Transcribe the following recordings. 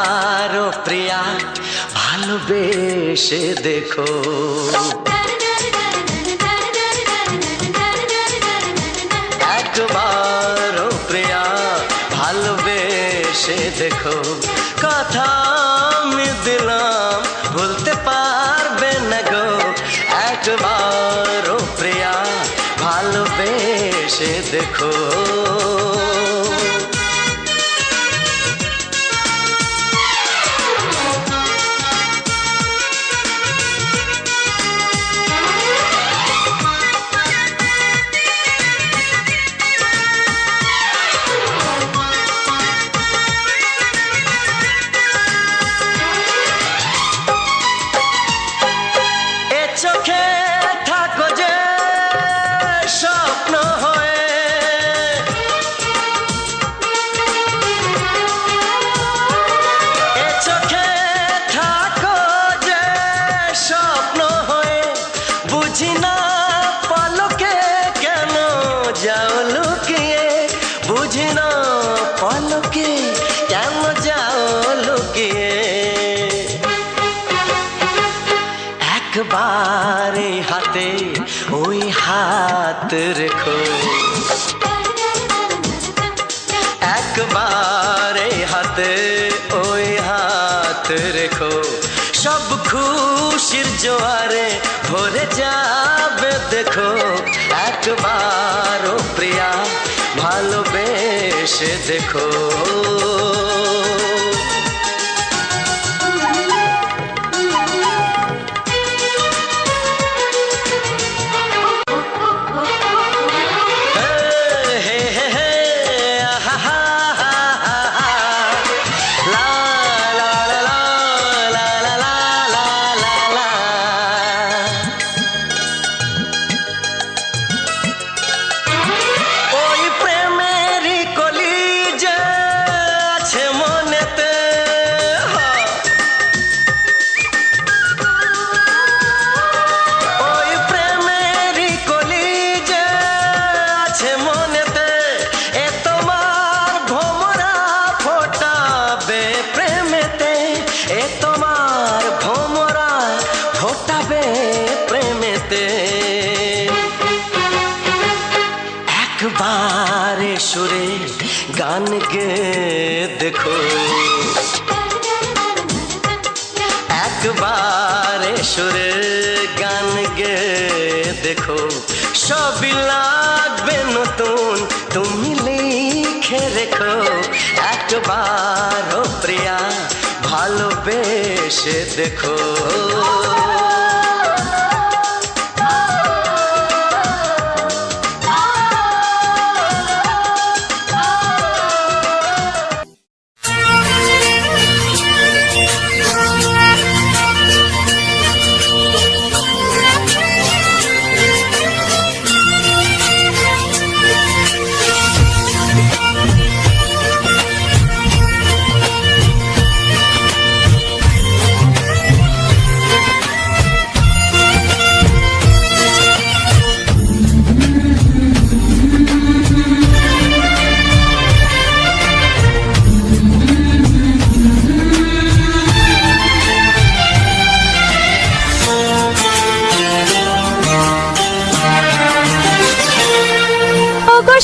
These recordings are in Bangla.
একবারও প্রিয়া ভালোবেসে দেখো। একবারও প্রিয়া ভালোবেসে দেখো। কথা আমি দিলাম ভুলতে পারবে না গো। একবারও প্রিয়া ভালোবেসে দেখো। চোখে থাকো যে স্বপ্ন হয়ে, এ চোখে থাকো যে স্বপ্ন হয়ে, বুঝি না পলকে কেন যাও লুকিয়ে, বুঝি না পলকে কেন যাও লুকিয়ে। একবারে হাতে ওই হাত রেখো। একবারে হাতে ওই হাত রেখো। সব খুশির জোয়ারে ভরে যাবে দেখো। একবারও প্রিয়া ভালোবেসে দেখো। একবারে সুরে গান গে দেখো। একবারে সুরে গান গে দেখো। সবই লাগবে নতুন তুমি লিখে রেখো। একবারও প্রিয়া ভালোবেসে দেখো।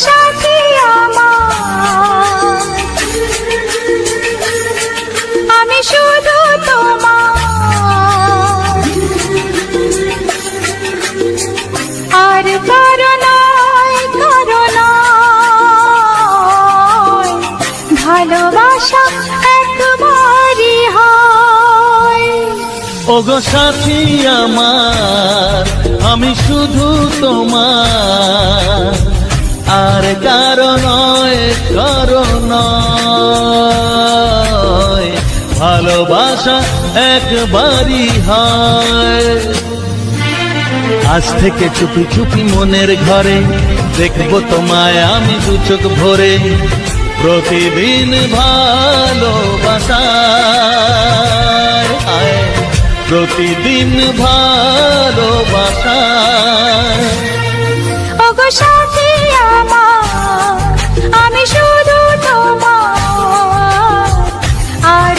সাথী আমার আমি শুধু তোমার, আর কারো নয় ভালোবাসা একবারই হয়। ওগো সাথী আমার আমি শুধু তোমার, আর কারণ ভালোবাসা একবারই হয়। আজ থেকে চুপি চুপি মনের ঘরে দেখবো তোমায় আমি দু চোখ ভরে। প্রতিদিন ভালোবাসার প্রতিদিন ভালোবাসার। ওগো সাথী আমার আমি শুধু তোমার, আর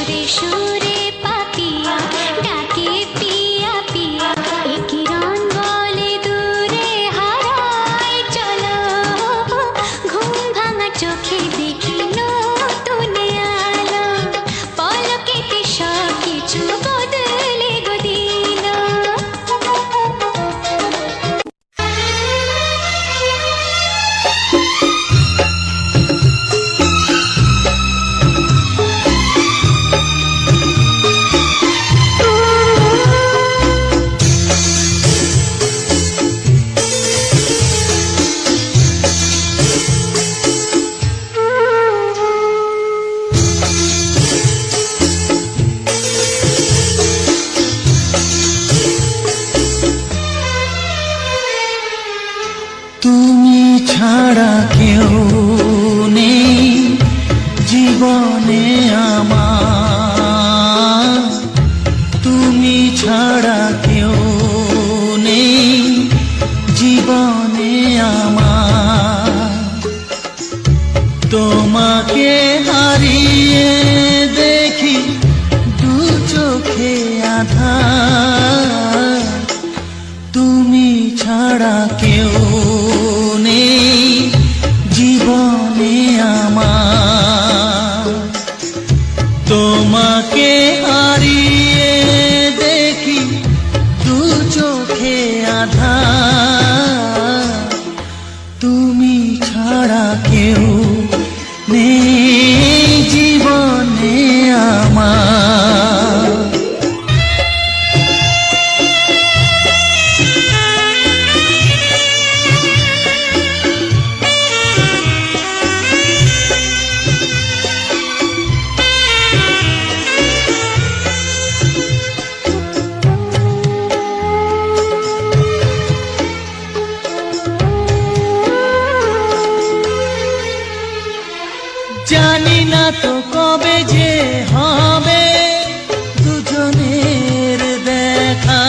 সুরে সুরে পাপিয়া ডাকে পিয়া পিয়া এ কিরণ বলে দূরে হারায় চলো ঘুম ভাঙা চোখে দেখি নতুন আলো পলকেতে সব কিছু বদলে গো দিল। তুমি ছাড়া কেউ নেই জীবনে আমার, তুমি ছাড়া কেউ নেই জীবনে আমার। তোমাকে হারিয়ে দেখি দু চোখে আধার, তুমি ছাড়া কেউ নেই জীবনে আমার। তোমাকে হারিয়ে দেখি দু চোখে আধার, তুমি ছাড়া কেউ নেই জীবনে আমার। জানি না তো কবে যে হবে দুজনের দেখা,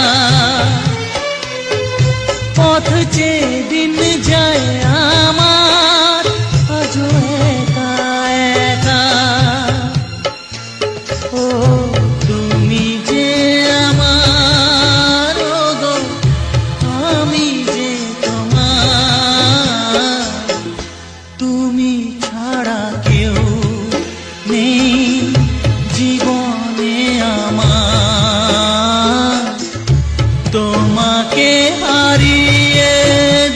পথ চেয়ে দিন যায় আমার আজও একা একা। ও তুমি যে আমার, ও গো আমি যে তোমার, তুমি ছাড়া কেউ নেই জীবনে আমার। তোমাকে হারিয়ে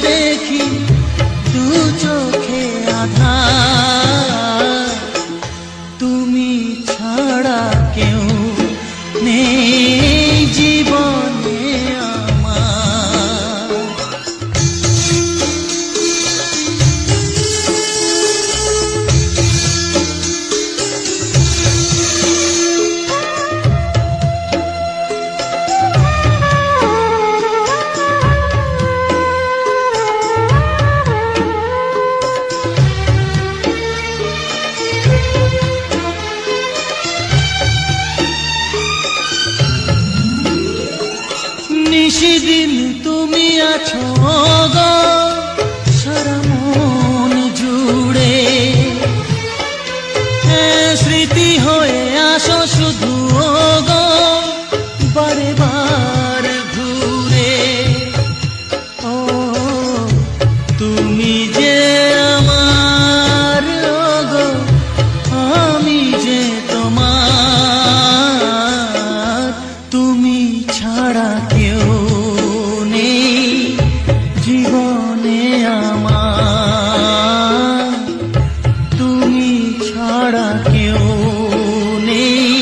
দেখি দু চোখে আধার, তুমি ছাড়া কেউ নেই জীবনে আমার। নিশিদিন তুমি আছো গো সারা মন জুড়ে, স্মৃতি হয়ে আসো শুধু গো বারে বার ঘুরে। ও তুমি যে আমার, ও গো আমি যে তোমার, তুমি ছাড়া কেউ নেই জীবনে আমার। তুমি ছাড়া কেউ নেই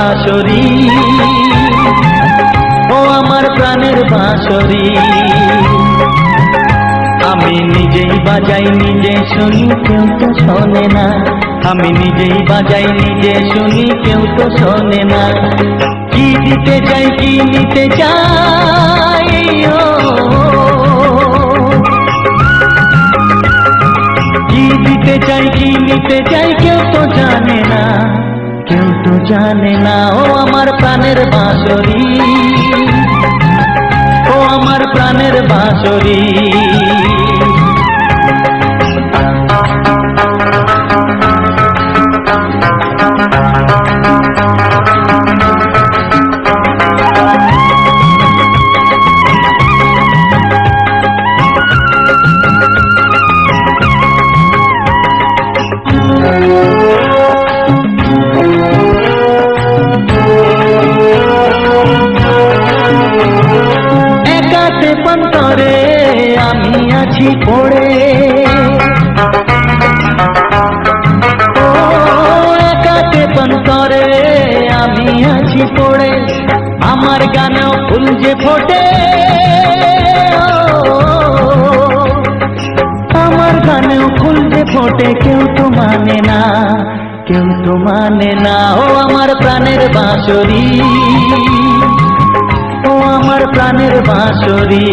বাঁশরি, ও আমার প্রাণের বাঁশরি। আমি নিজেই বাজাই নিজে শুনি, কেউ তো শোনে না। আমি নিজেই বাজাই নিজে শুনি, কেউ তো শোনে না। কি দিতে চাই কি নিতে চাই, কি দিতে চাই কি নিতে চাই, কেউ তো জানে না, কেউ তো জানে না। ও আমার প্রাণের বাঁশরি, ও আমার প্রাণের বাঁশরি। একাতে পন্তরে আমি আছি পড়ে, ও একাতে পন্তরে আমি আছি পড়ে। আমার গানেও ফুল যে ফোটে, আমার গানেও ফুল যে ফোটে, কেউ তো মানে না, কেউ তো মানে না। ও আমার প্রাণের বাঁশরি, ও আমার প্রাণের বাঁশরি।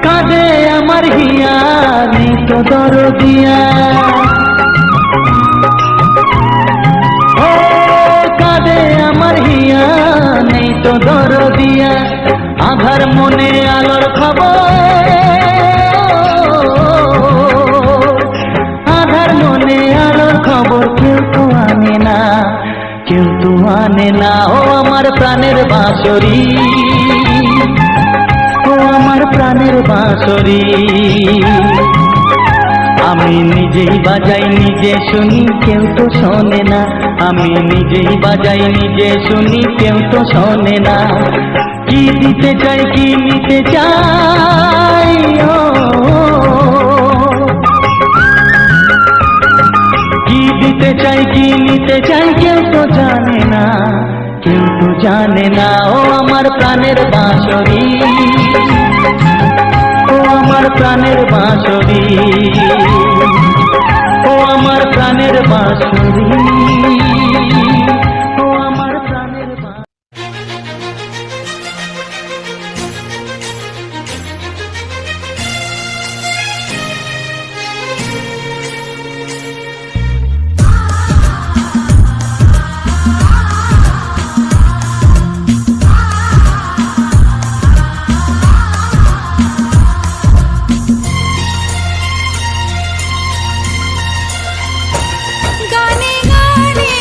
কাঁদে আমার হিয়া নেই তো দরদিয়া, ও কাঁদে আমার হিয়া নেই তো দরদিয়া। আধার মনে আলোর খবর, আধার মনে আলোর খবর, কেউ তো আনে না, কেউ তো আনে না। ও আমার প্রাণের বাঁশরি, ও আমার প্রাণের বাঁশরি। আমি নিজেই বাজাই নিজে শুনি, কেউ তো শোনে না। আমি নিজেই বাজাই নিজে শুনি, কেউ তো শোনে না। কি দিতে চাই কি নিতে চাই, কি দিতে চাই কি নিতে চাই, কেউ তো জানে না, কেউ তো জানে না। ও আমার প্রাণের বাঁশরি, ও আমার প্রাণের বাঁশরি, ও আমার প্রাণের বাঁশরি, ও আমার প্রাণের বাঁশরি। গানে গানে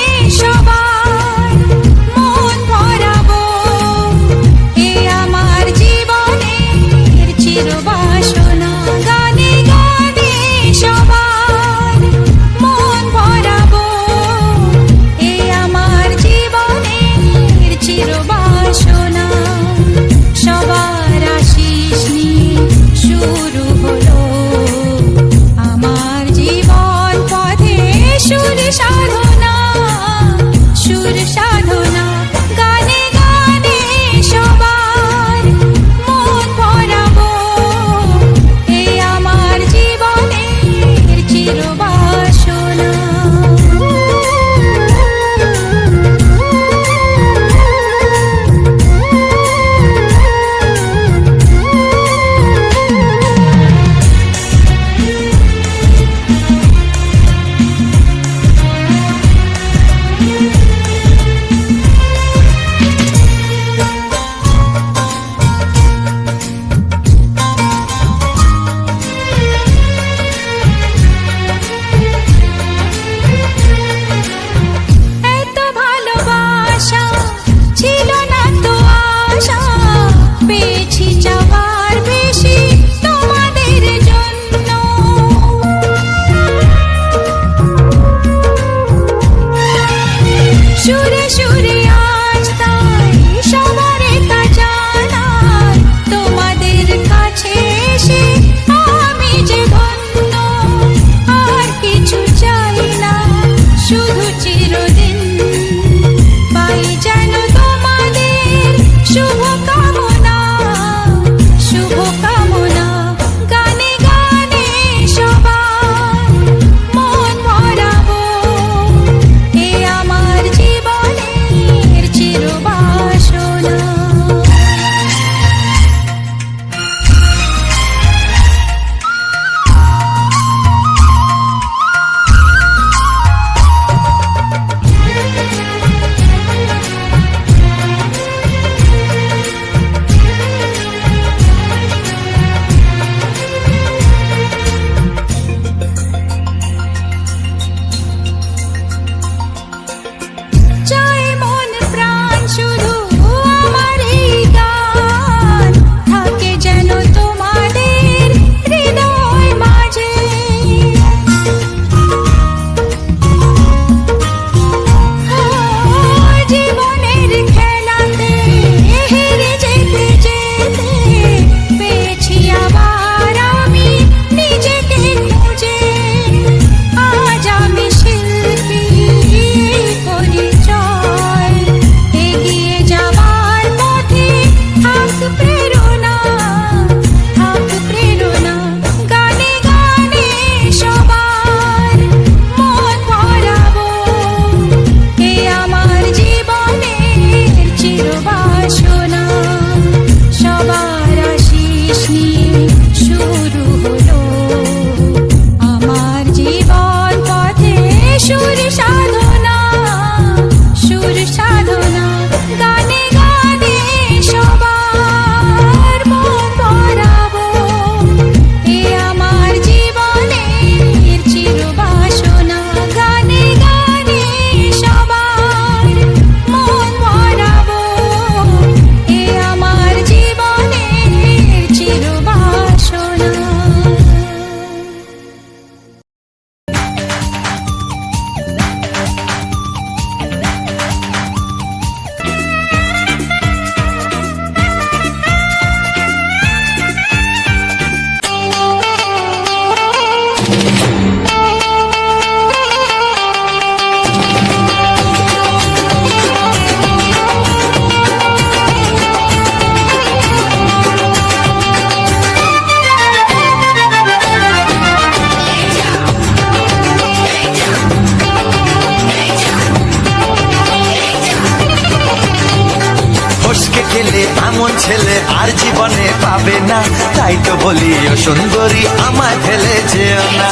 তাই তো বলি ও সুন্দরী আমায় ফেলে যেও না।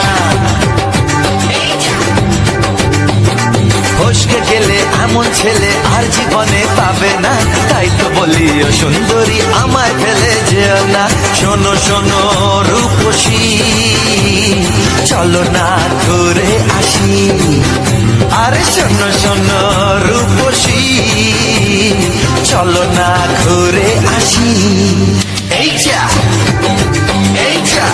ফসকে গেলে এমন ছেলে আর জীবনে পাবে না, তাই তো বলি ও সুন্দরী আমায় ফেলে যেও না। শোনো শোনো রূপসী, চলো না ঘুরে আসি। আরে শোনো শোনো রূপসী, চলো না ঘুরে আসি। এই যা এই যা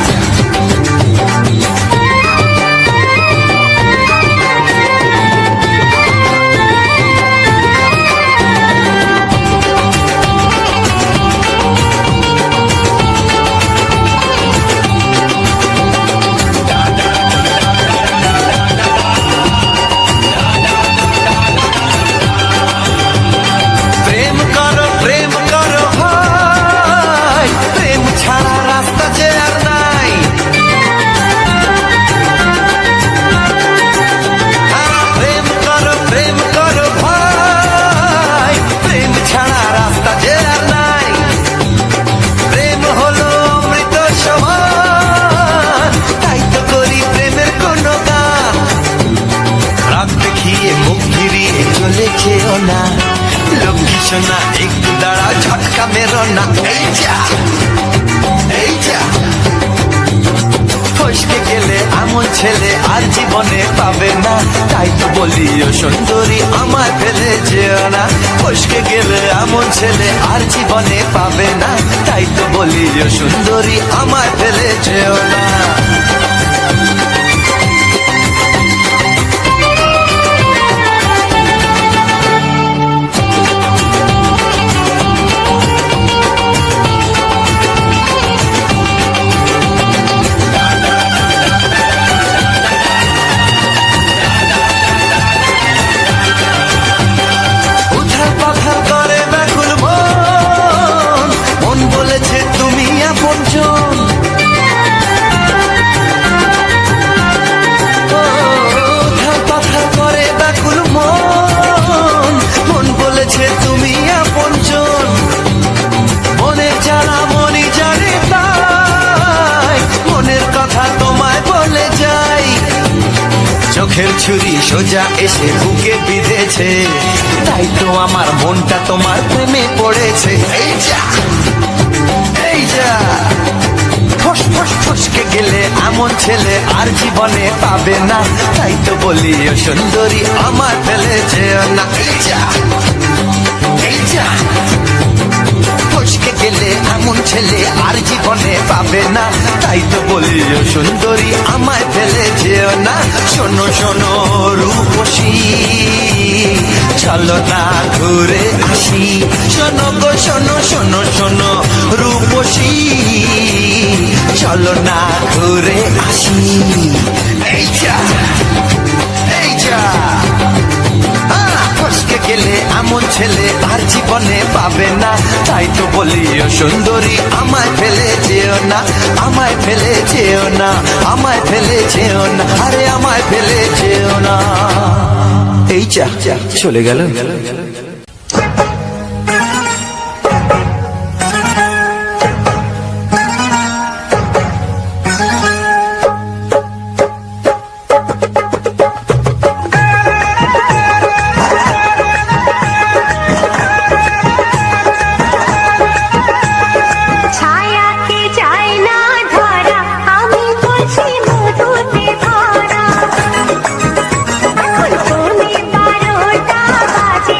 না, একটু দাঁড়াও ঝটকা মেরো না। এই যা এই যা ফসকে গেলে এমন ছেলে আর জীবনে পাবে না, তাই তো বলি ও সুন্দরী আমায় ফেলে যেও না। ফসকে গেলে এমন ছেলে আর জীবনে পাবে না, তাই তো বলি ও সুন্দরী আমায় ফেলে যেও না। চোখের ছুরি সোজা এসে বুকে বিঁধেছে, তাই তো আমার মনটা তোমার প্রেমে পড়েছে। এই যা এই যা ফস ফস ফসকে গেলে এমন ছেলে আর জীবনে পাবে না, তাই তো বলি ও সুন্দরী আমায় ফেলে যেও না। এই যা এই যা ফসকে গেলে এমন ছেলে আর জীবনে পাবে না, তাই তো বলি ও সুন্দরী আমায় ফেলে যেও না। শোনো শোনো রূপসী, চলো না ঘুরে আসি। শোনো গো শোনো শোনো শোনো রূপসী, চলো না ঘুরে আসি। এই যা এই যা ফসকে গেলে এমন ছেলে আর জীবনে পাবে না, তাই তো বলি ও সুন্দরী আমায় ফেলে যেও না। আমায় ফেলে যেও না, আমায় ফেলে যেও না, আরে আমায় ফেলে যেও না। এই যা চলে গেল। বাজে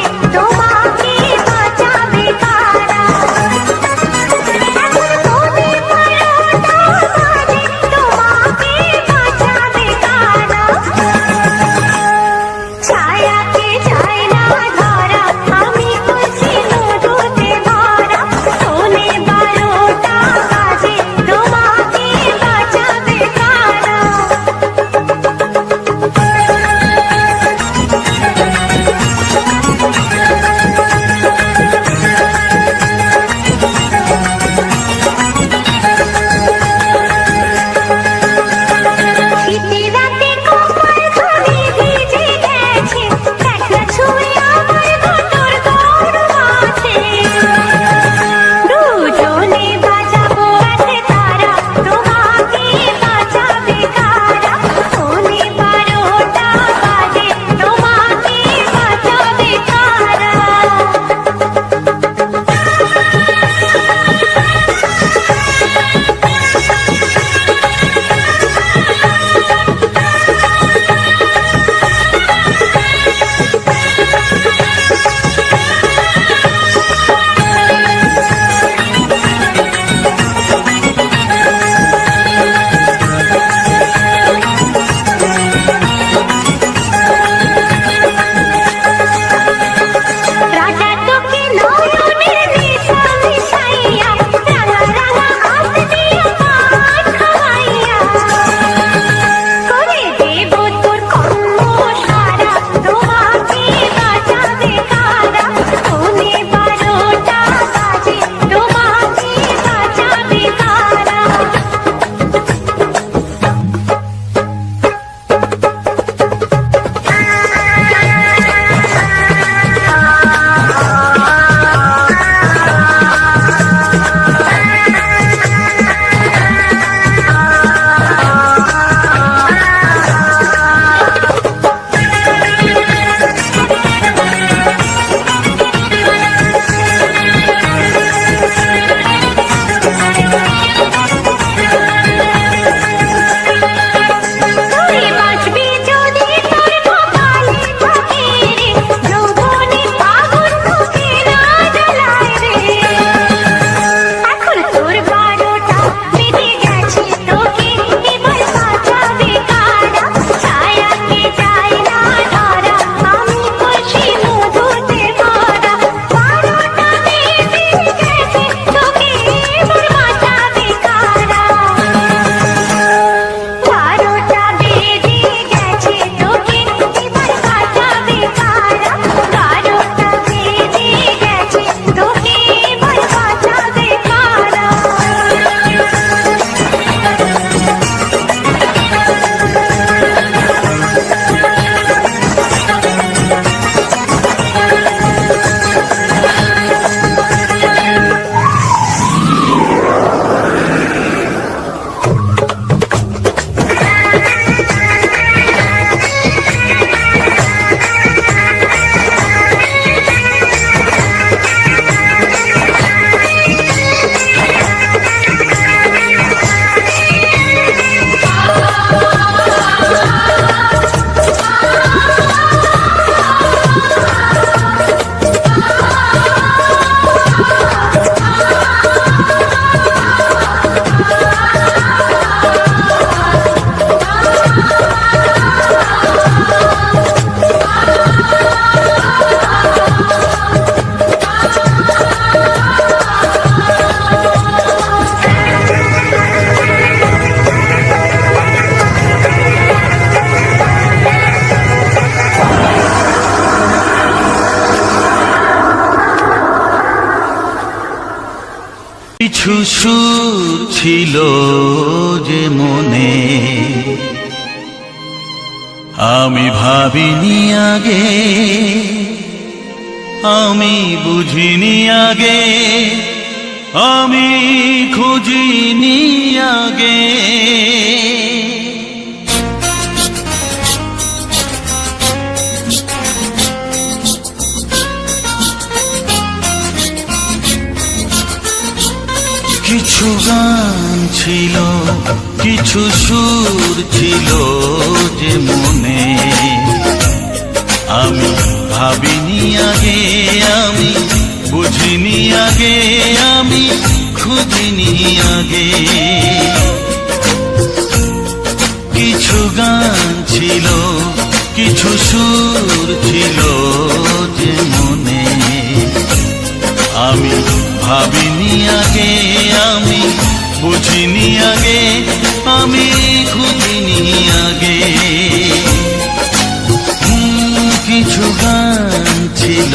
কিছু সুর ছিল যে মনে, আমি ভাবিনি আগে, আমি বুঝিনি আগে, আমি খুঁজিনি আগে। কিছু গান ছিল, কিছু সুর ছিল যে মনে, আমি ভাবিনি আগে, আমি বুঝিনি আগে, আমি খুঁজিনি আগে। কিছু গান ছিল, কিছু সুর ছিল যে মনে, আমি ভাবিনি আগে, আমি বুঝিনি আগে, আমি খুঁজিনি আগে। কিছু গান ছিল।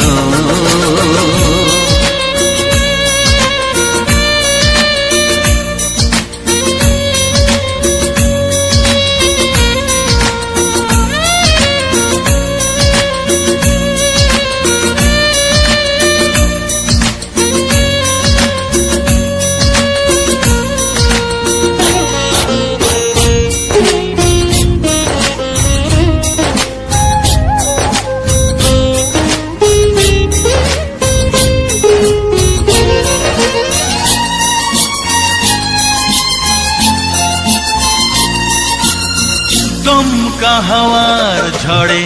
দমকা হাওয়ার ঝড়ে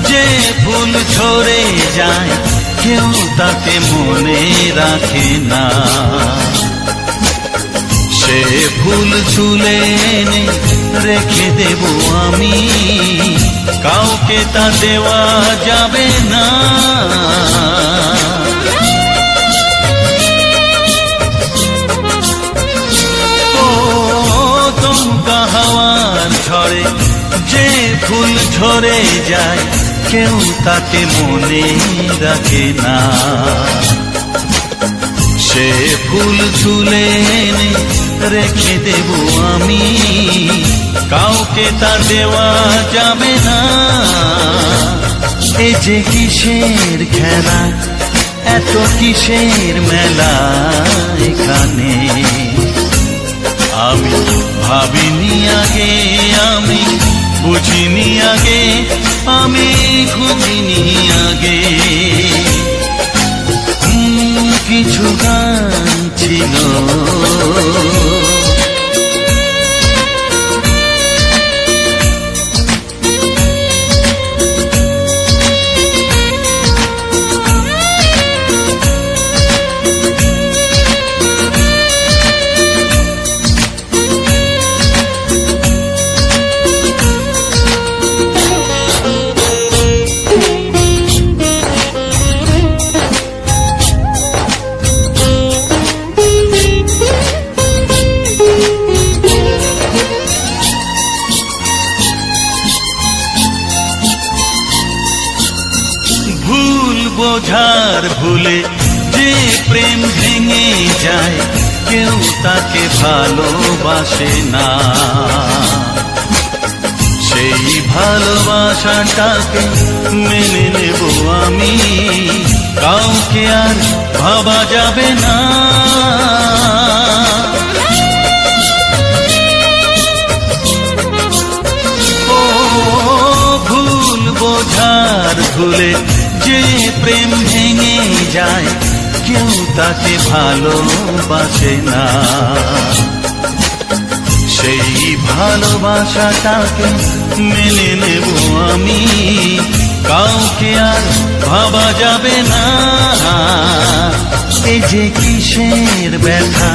যে ফুল ঝরে যায়, কেউ তাকে মনে রাখে না। সে ফুল তুলে এনে রেখে দেব আমি, কাউকে তা দেওয়া যাবে না। ও দমকা হাওয়ার ঝড়ে যে ফুল ঝরে যায়, কেউ তাকে মনে রাখে না। সে ফুল তুলে এনে রেখে দেব আমি, কাউকে তা দেওয়া যাবে না। এ যে কিসের খেলা, এত কিসের মেলা এখানে, আমি ভাবিনি আগে, আমি বুঝিনি আগে, আমি খুঁজিনি আগে। কিছু গান ছিল। বোঝার ভুলে যে প্রেম ভেঙে যায়, কেউ তাকে ভালোবাসে না। সেই ভালোবাসাটাকে মেনে নেব আমি, কাউকে আর ভাবা যাবে না। ও ভুল বোঝার ভুলে যে প্রেম ভেঙে যায়, কেউ তাকে ভালোবাসে না। সেই ভালোবাসাটাকে মেনে নেব আমি, কাউকে আর ভাবা যাবে না। এই যে কিসের ব্যথা,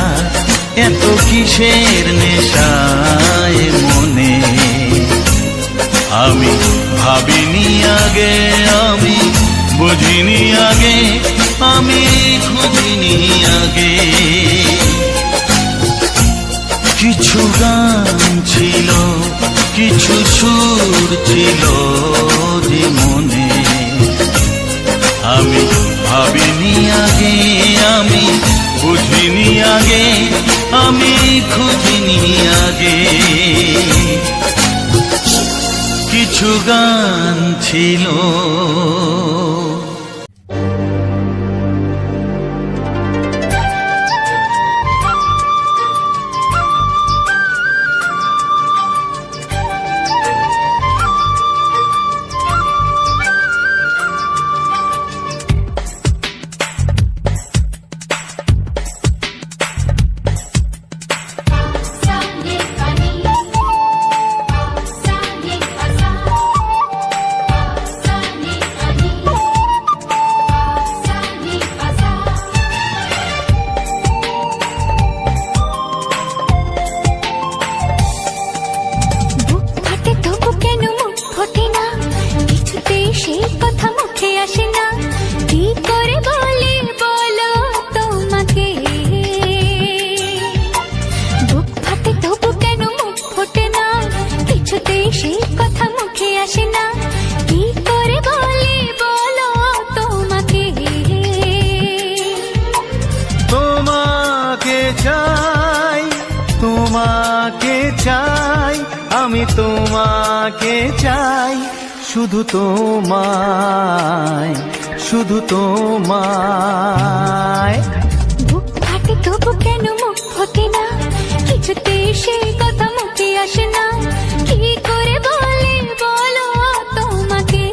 এত কিসের নেশায় মনে, আমি ভাবিনি আগে, আমি বুঝিনি আগে, আমি খুঁজিনি আগে। কিছু গান ছিল, কিছু সুর ছিল যে মনে, আমি ভাবিনি আগে, আমি বুঝিনি আগে, খুঁজিনি আগে। কিছু গান ছিল আমি তোমাকে চাই, শুধু তোমায়, শুধু তোমায়। বুক ফাটে তবু কেন মুখ ফোটে না, কিছুতে সেই কথা মুখে আসে না, কি করে বলে বলো তোমাকে।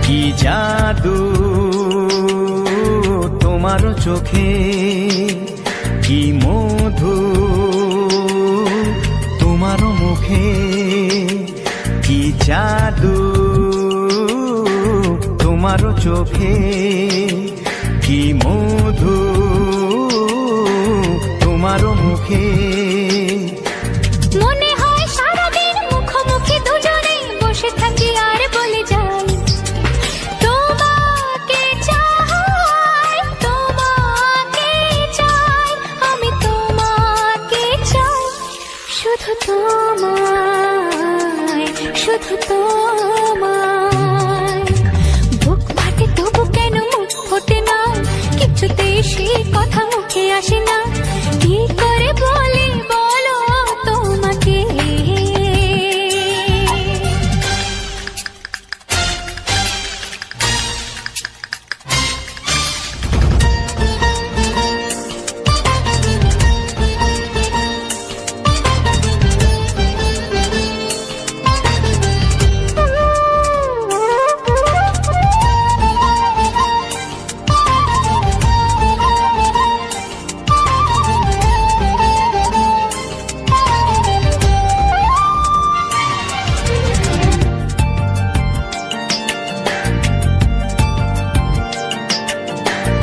কি জাদু তোমার চোখে, কি মধু তোমার মুখে, কি জাদু তোমার চোখে, কি মধু তোমার মুখে। মনে হয় সারাদিন মুখোমুখি দুজনে বসে থাকি আর বলে যাই তোমাকে চাই, তোমাকে চাই, আমি তোমাকে চাই, শুধু তোমায়, শুধু তোমায়। বুক ফাটে তবু কেন মুখ ফোটে না, কিছুতে সেই কথা মুখে আসে না, কি করে বলি বলো তোমাকে।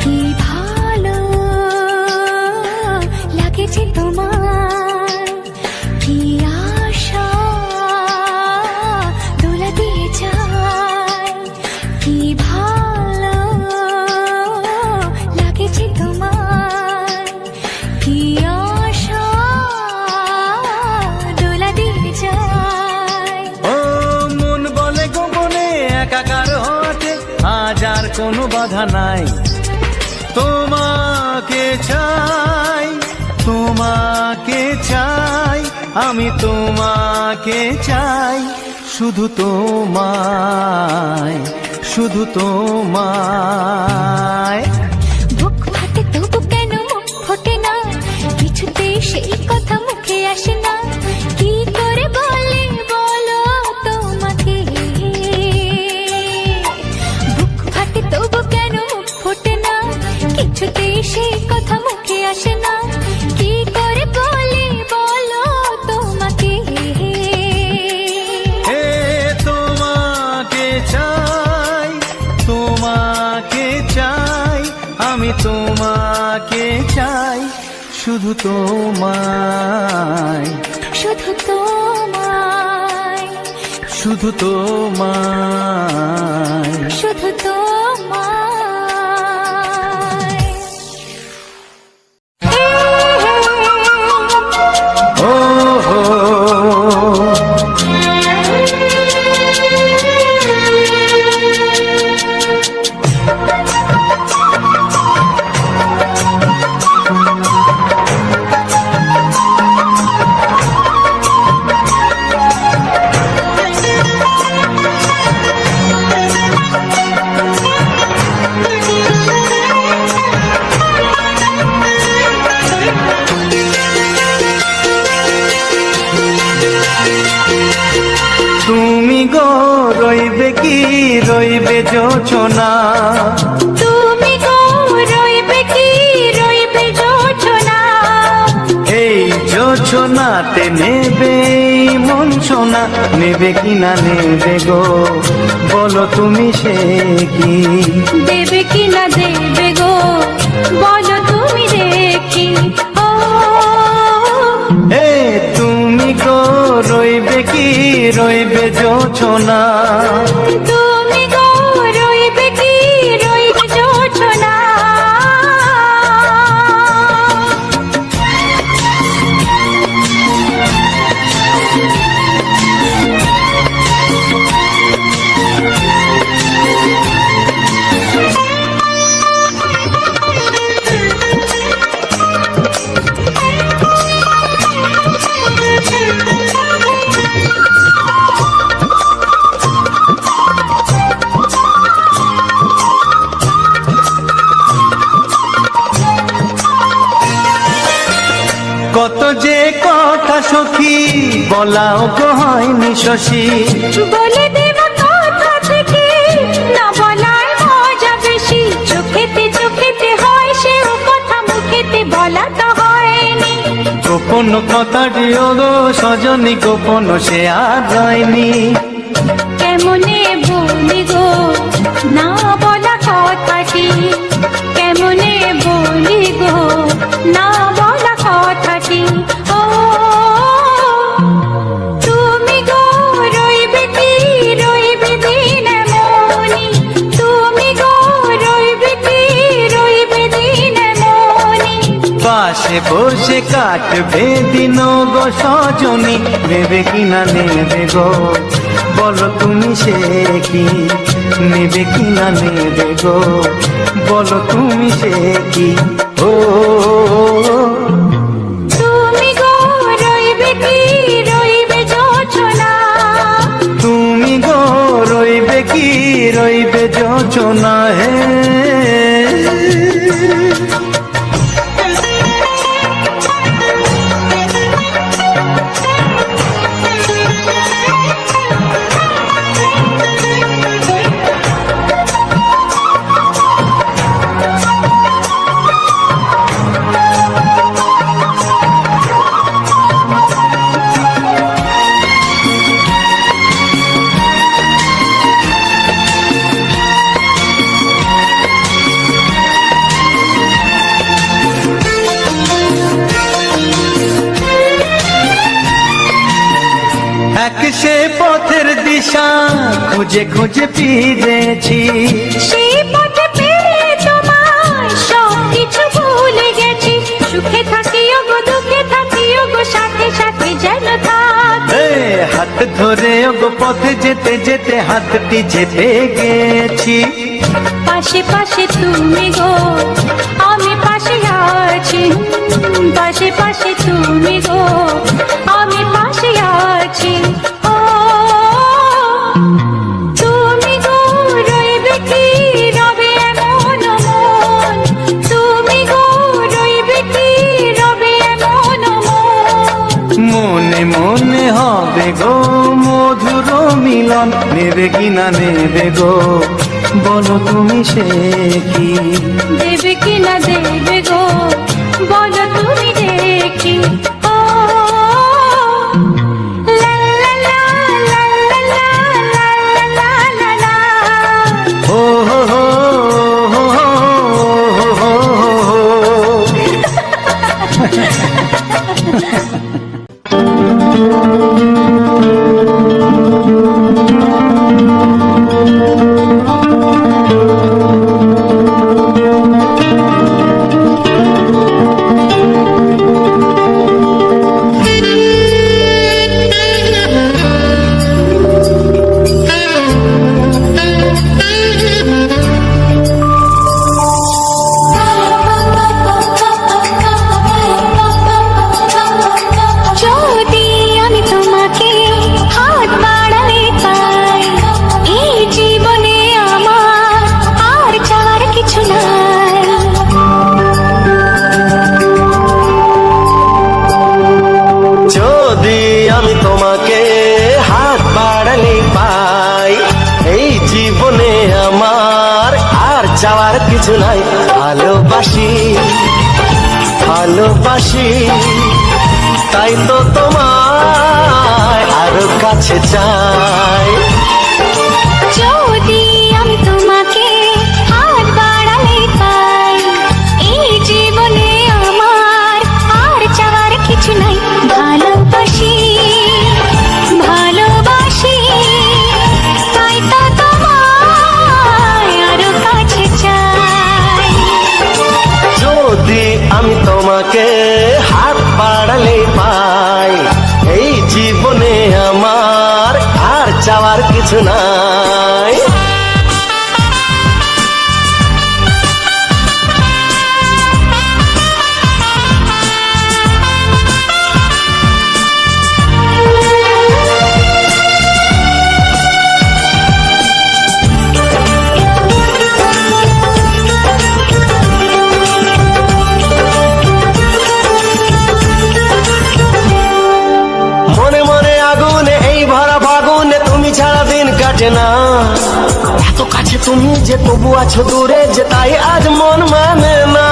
কি ভালো লাগেছে তোমার, কি আশা দোলা দিয়ে যায়, কি ভালো লাগেছে তোমার, কি আশা দোলা দিয়ে যায়। ও মন বলে গোপনে একাকার হতে আজ আর কোনো বাধা নাই, তোমাকে চাই, তোমাকে চাই, আমি তোমাকে চাই, শুধু তোমায়, শুধু তোমায়। বুক ফাটে তবু কেন মুখ ফোটে না, কিছুতে সেই কথা মুখে আসে না, কি করে বলে বলো তোমাকে। বুক ফাটে তবু কেন মুখ ফোটে না, কিছুতে সেই কথা মুখে আসে না, কি করে বলে বলো তোমাকে। তোমাকে চাই, শুধু তোমায়, শুধু তোমায়, শুধু তোমায়। শুধু তোমায়। ও হো তুমি গো রইবে কি রইবে যোচনা, তুমি গো রইবে কি রইবে যোচনা, এই যোচনাতে নেবে মন সোনা, নেবে কি না নেবে গো বলো তুমি সে কি, দেবে কি না দেবে গো বলো তুমি দেখি। ও এ তুমি গো রইবে কি রইবে যোচনা, তুমি গো রইবে কি রইবে যোচনা। কত যে কথা সখী বলাও গো হয়নি শশী, বলে দেব কথা থেকে না বলার মজা বেশি, চোখেতে চোখেতে হয় সেও কথা মুখেতে বলা তো হয়নি। গোপন কথাটি ও গো সজনী গোপন সে আর হয়নি, কেমনে বলি গো না বলা কথাটি, কেমনে বলি গো না বলা কথাটি। ও তুমি গো রইবে কি রইবে দিন মনি, তুমি গো রইবে কি রইবে দিন মনি, পাশে বসে কাটবে দিন গো সজনী, নেবে কি না নেবে গো বলো তুমি সে কি, নেবে কি না নেবে গো বলো তুমি সে কি। ও তুমি গো রইবে কি রইবে যোচনা, তুমি গো রইবে কি রইবে যোচনা হে। এক সে পথের দিশা খুঁজে খুঁজে ফিরেছি, সেই পথে পেরে তোমায় সব কিছু ভুলে গেছি, সুখে থাকিও গো দুঃখে থাকিও গো সাথে সাথে যেন থাক। এ হাত ধরে গো পথে যেতে যেতে হাতটি যেতে গেছি, পাশে পাশে তুমি গো আমি পাশে আছি, পাশে পাশে তুমি গো আমি পাশে আছি। ও তুমি গো রইবে কি রবে এমন মন, তুমি গো রইবে কি রবে এমন মন, মনে মনে হবে গো মধুর মিলন, নেবে কি না নেবে গো বলো তুমি সে কি, দেবে কি না দেবে গো বলো তুমি দেখি। ও লা লা লা লা লা লা লা লা লা, ও হো হো হো হো হো। কিছু নাই। ভালোবাসি ভালোবাসি তাই তো তোমায় আরো কাছে চাই। যদি আমি তোমাকে হাত বাড়ালে পাই, এই জীবনে আমার আর চাওয়ার কিছু নাই। ভালোবাসি ভালোবাসি তাই তো তোমায় আরো কাছে চাই। যদি আমি তোমাকে হাত বাড়ালে পাই, এই জীবনে আমার আর চাওয়ার কিছু নাই। মনে মনে আগুনে এই ভরা ফাগুনে তুমি ছাড়া দিন কাটে না। এত কাছে তুমি যে তবু আছো দূরে, যে তাই আজ মন মানে না।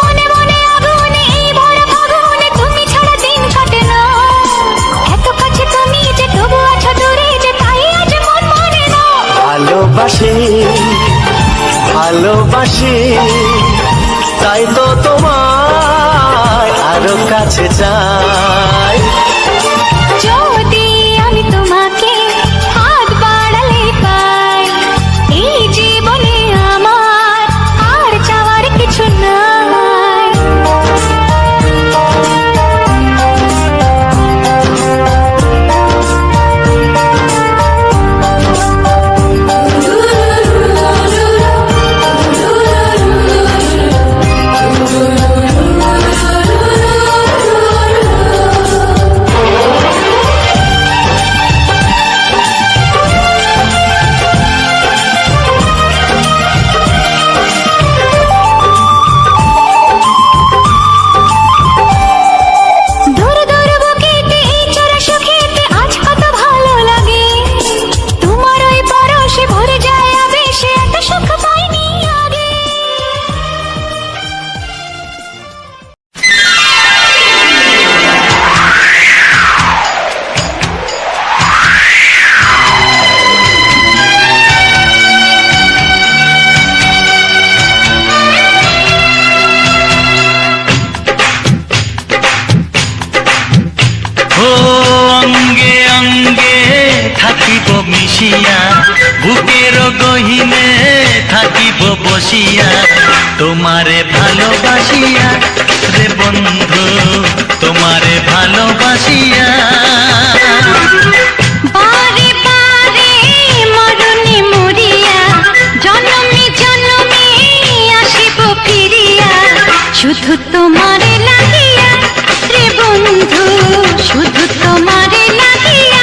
মনে মনে আগুনে এই ভরা ফাগুনে তুমি ছাড়া দিন কাটে না। এত কাছে তুমি যে তবু আছো দূরে, যে তাই আজ মন মানে না। ভালোবাসি ভালোবাসি তাই তো তোমায় আরো কাছে চাই। যদি আমি তোমাকে হাত বাড়ালে পাই, এই জীবনে আমার আর চাওয়ার কিছু নাই। দূর দূর বুকেতে এই চোরা সুখেতে আজ কত ভালো লাগে। তোমার ওই পরশে ভরে যায় আবেশে, এত সুখ পাইনি আগে। ও অঙ্গে অঙ্গে থাকিব মিশিয়া, বুকের গহিনে থাকিব বসিয়া, তোমারে ভালোবাসিয়া রে বন্ধু, তোমারে ভালোবাসিয়া। বারে বারে মরণে মরিয়া, জনমে জনমে আসিব ফিরিয়া, শুধু তোমারে লাগিয়া রে বন্ধু, শুধু তোমারে লাগিয়া।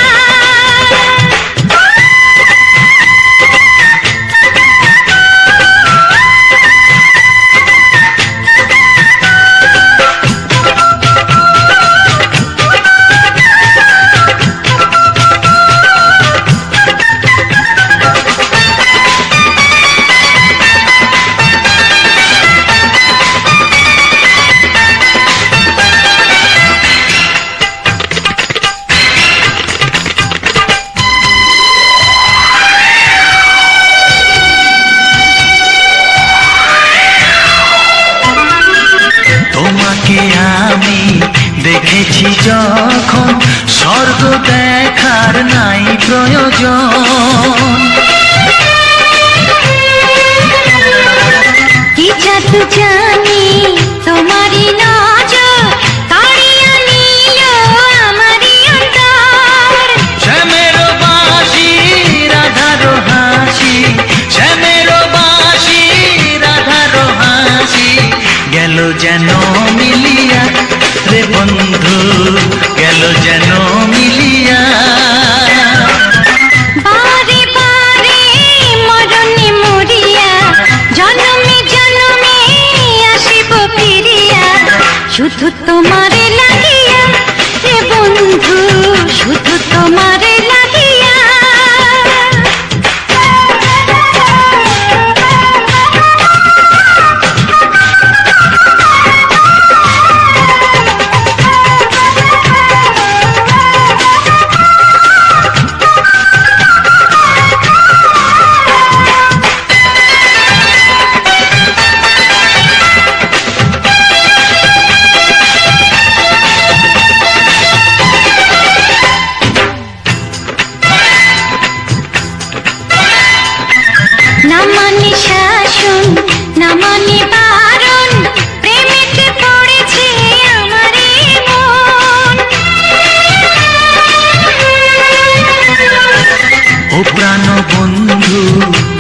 তোমাকে আমি দেখেছি যখন, স্বর্গ দেখার নাই প্রয়োজন। কি জাদু জানি তোমারই নজর, কাড়িয়া নিল আমারই অন্তর। শ্যামের বাঁশি রাধার হাসি, শ্যামের বাঁশি রাধার হাসি, গেল যেন মিলিয়া রে বন্ধু, গেল যেন মিলিয়া। বারে বারে মরণে মরিয়া, জনমে জনমে আসিব ফিরিয়া, শুধু তোমারে লাগিয়া রে বন্ধু, শুধু তোমারে লাগিয়া।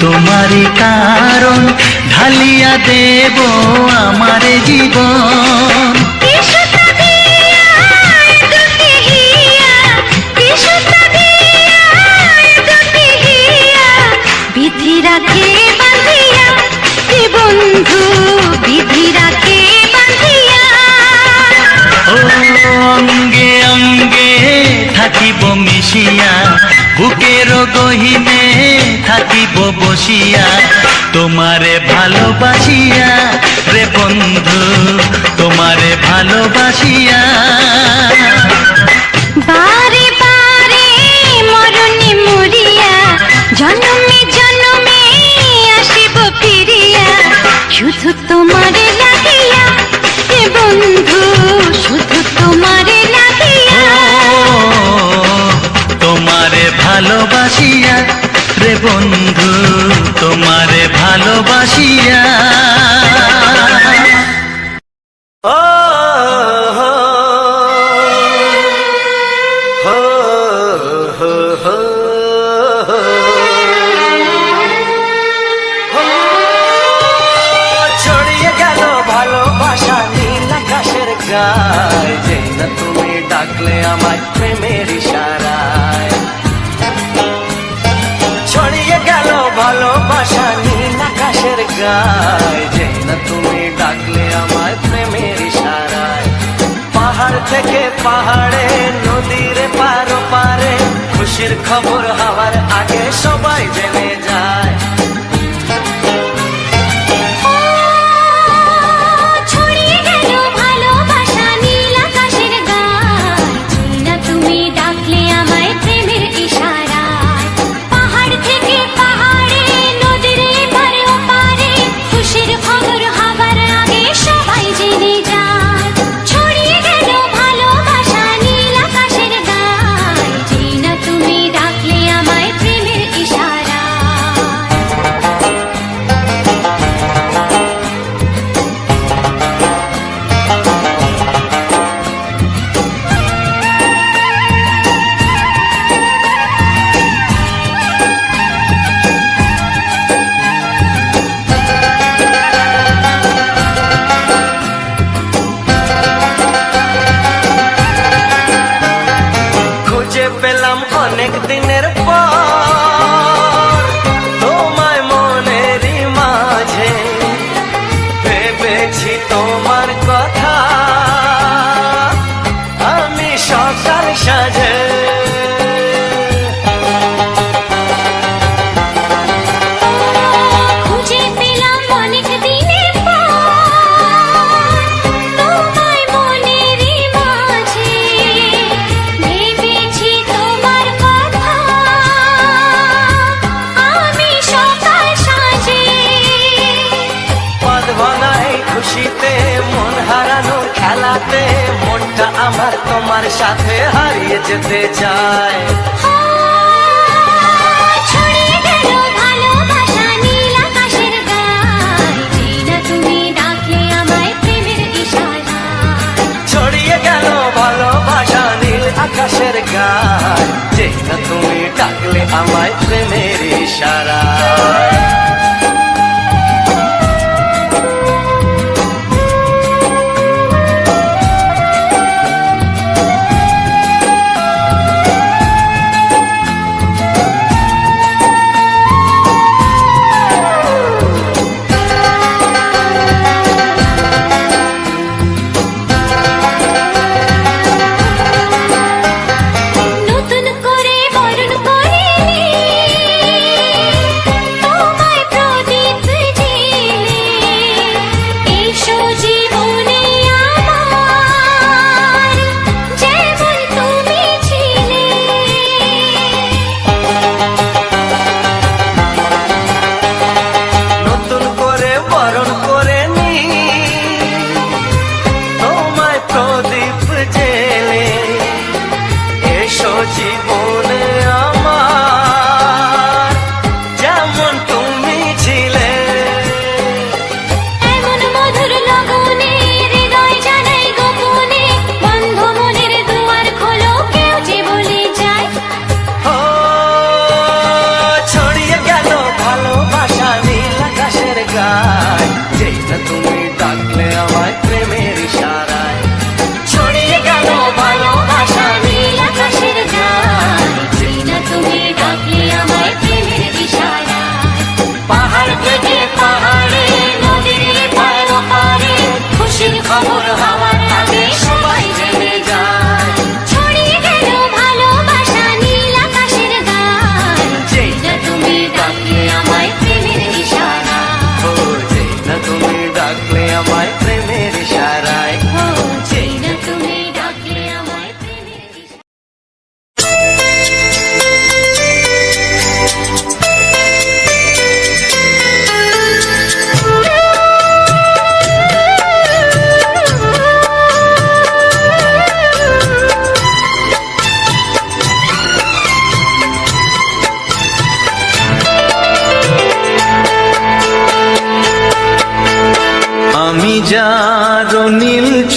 তোমারই কারণ ঢালিয়া দেব আমার জীবন। বিধি রাখে বাঁধিয়া এ বন্ধু, বিধি রাখে বাঁধিয়া। ও অঙ্গে অঙ্গে থাকিব মিশিয়া, বুকের গহিনে থাকিব বসিয়া, তোমারে ভালোবাসিয়া রে বন্ধু, তোমারে ভালোবাসিয়া। বারে বারে মরণে মরিয়া, জন্মে জন্মে আসিব ফিরিয়া, শুধু তোমারে লাগিয়া এ বন্ধু, শুধু তোমারে লাগিয়া। তোমারে ভালোবাসিয়া রে বন্ধু, তোমারে ভালোবাসিয়া। ও হো হো হো হো ছড়িয়ে গেল ভালোবাসা নীল আকাশের গায়, যেই না তুমি ডাকলে আমায় প্রেমের ইশারায়। ছড়িয়ে গেল ভালোবাসা নীল আকাশের গায়, যেই না তুমি ডাকলে আমায় প্রেমের ইশারায়। পাহাড় থেকে পাহাড়ে, নদীর পারো পারে, খুশির খবর হওয়ার আগে সবাই জেনে যায়। ছড়িয়ে গেল ভালোবাসা নীল আকাশের গায়, যেই না তুমি ডাকলে আমায় প্রেমের ইশারায়। পাহাড় থেকে পাহাড়ে, নদীর এপারে ওপারে, খুশির খবর হবার আগে সবাই জেনে যায়। ছড়িয়ে গেল ভালোবাসা নীল আকাশের গায়, যেই না তুমি ডাকলে আমায় প্রেমের ইশারায়। খুঁজে পেলাম অনেক দিনের পর তোমায় মনেরই মাঝে, ভেবেছি তোমার কথা আমি সকাল সাজে। খুঁজে পেলাম অনেক দিনের পর তোমায় মনেরই মাঝে, ভেবেছি তোমার কথা আমি সকাল সাজে। পদ ভাঙাই খুশিতে, মন হারানোর খেলাতে, মনটা আমার তোমার সাথে হারিয়ে যেতে চায়। ছড়িয়ে গেল ভালোবাসা নীল আকাশের গায়, যেই না তুমি ডাকলে আমায় প্রেমের ইশারায়। ছড়িয়ে গেল ভালোবাসা নীল আকাশের গায়, যেই না তুমি ডাকলে আমায় প্রেমের ইশারায়।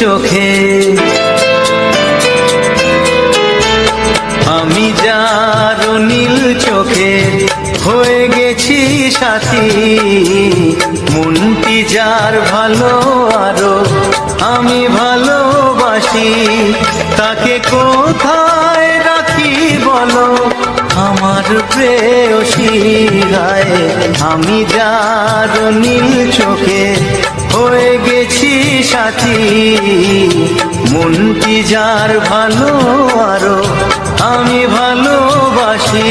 চোখে, আমি যার নীল চোখে হয়ে গেছি সাথী, মনটি যার ভালো আরো আমি ভালোবাসি, তাকে কোথায় রাখি বলো আমার প্রেয়সী গায়ে, আমি যার নীল চোখে হয়ে গেছি সাথী, মনটি যার ভালো আরো আমি ভালোবাসি।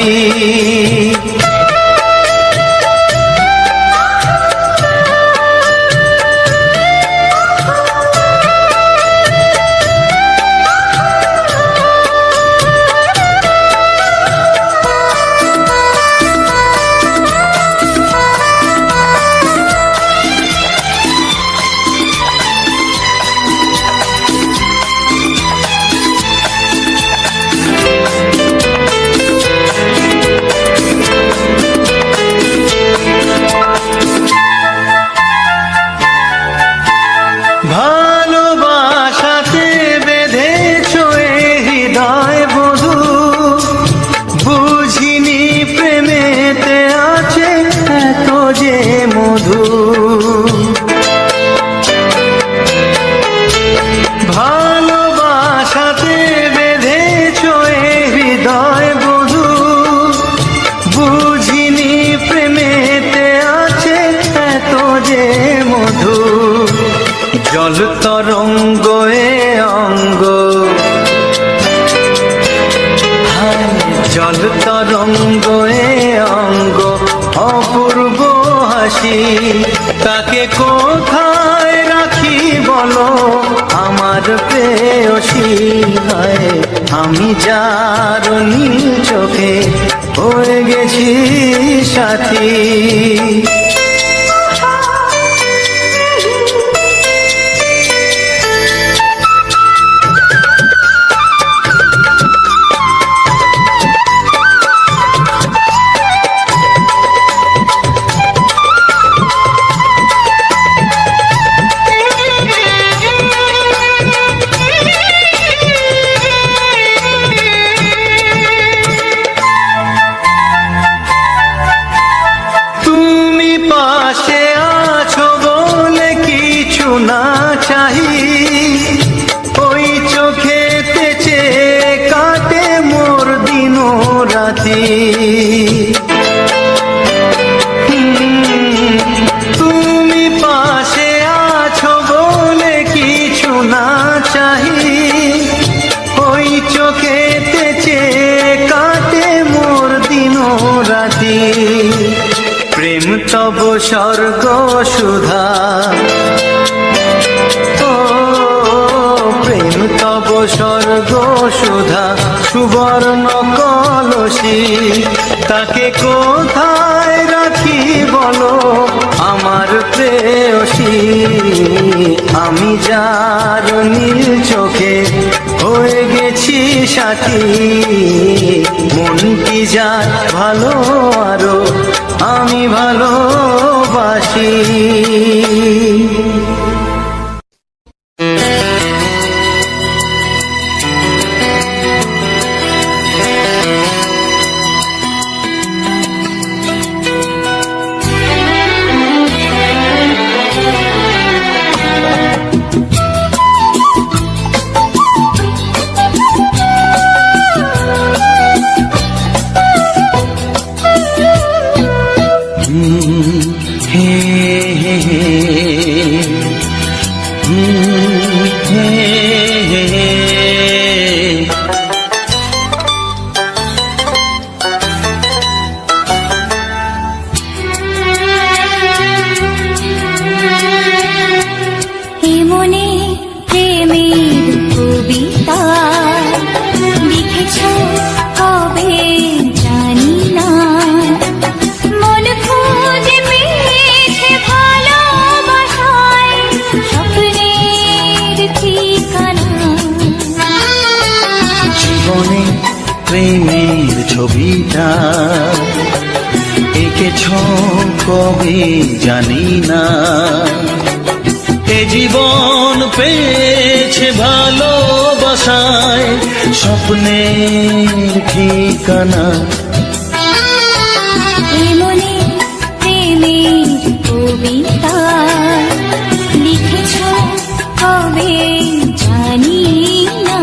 ভালোবাসাতে বেঁধেছ এ হৃদয় বধূ, বুঝিনি প্রেমেতে আছে এত যে মধু, ভালোবাসাতে বেঁধেছ এ হৃদয় বধূ, বুঝিনি প্রেমেতে আছে এত যে মধু, জল তরঙ্গ এ অঙ্গ, হায় জল তরঙ্গ এ অঙ্গ, অপূর্ব হাসি, তাকে কোথায় রাখি বলো আমার প্রেয়সী হায়, আমি যার নীল চোখে হয়ে গেছি সাথী। পাশে আছো বলে কিছু না চাহি, ওই চোখেতে চেয়ে কাটে মোর দিন রাতি, তুমি পাশে আছো বলে কিছু না চাহি, ওই চোখেতে চেয়ে কাটে মোর দিন রাতি, প্রেম তব স্বর্গ সুধা, ও প্রেম তব স্বর্গ সুধা, সুবর্ণ কলসী, তাকে কোথায় রাখি বলো আমার প্রেয়সী, আমি যার নীল চোখে হয়ে গেছি সাথী, মনটি যার ভালো আরো আমি ভালোবাসি। প্রেমের ছবিটা এঁকেছ কবে জানি না, এ জীবন পেয়েছে ভালোবাসায় স্বপ্নের ঠিকানা। এ মনে প্রেমের কবিতা লিখেছ কবে জানি না।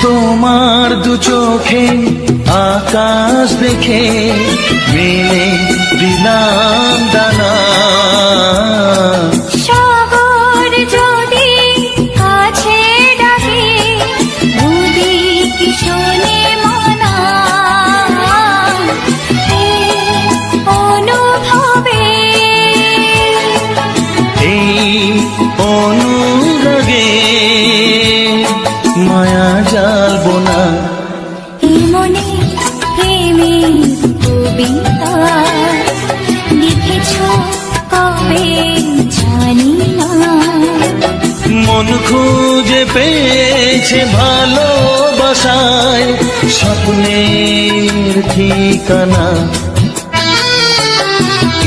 তোমার দু চোখে আকাশ দেখে মেলে দিলাম দানা। সাগর যদি কাছে ডাকে নদী কি শোনে মনা। এই অনুভবে এই অনুরাগে মায়া জালবো না। এ মনে প্রেমের কবিতা লিখেছ কবে জানি না। মন খুঁজে পেয়েছে ভালোবাসায় স্বপ্নের ঠিকানা।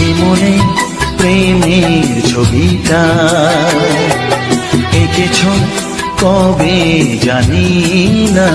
এ মনে প্রেমের ছবিটা এঁকেছ কবে জানি না।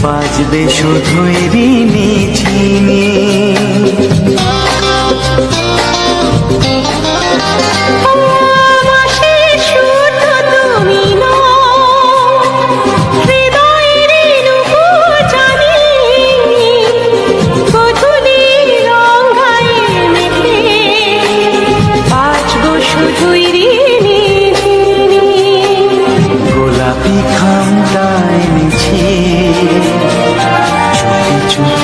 বাজবে শুধুই ঋণী চিনি। গোলাপি খামটা এনেছি চোখে চোখে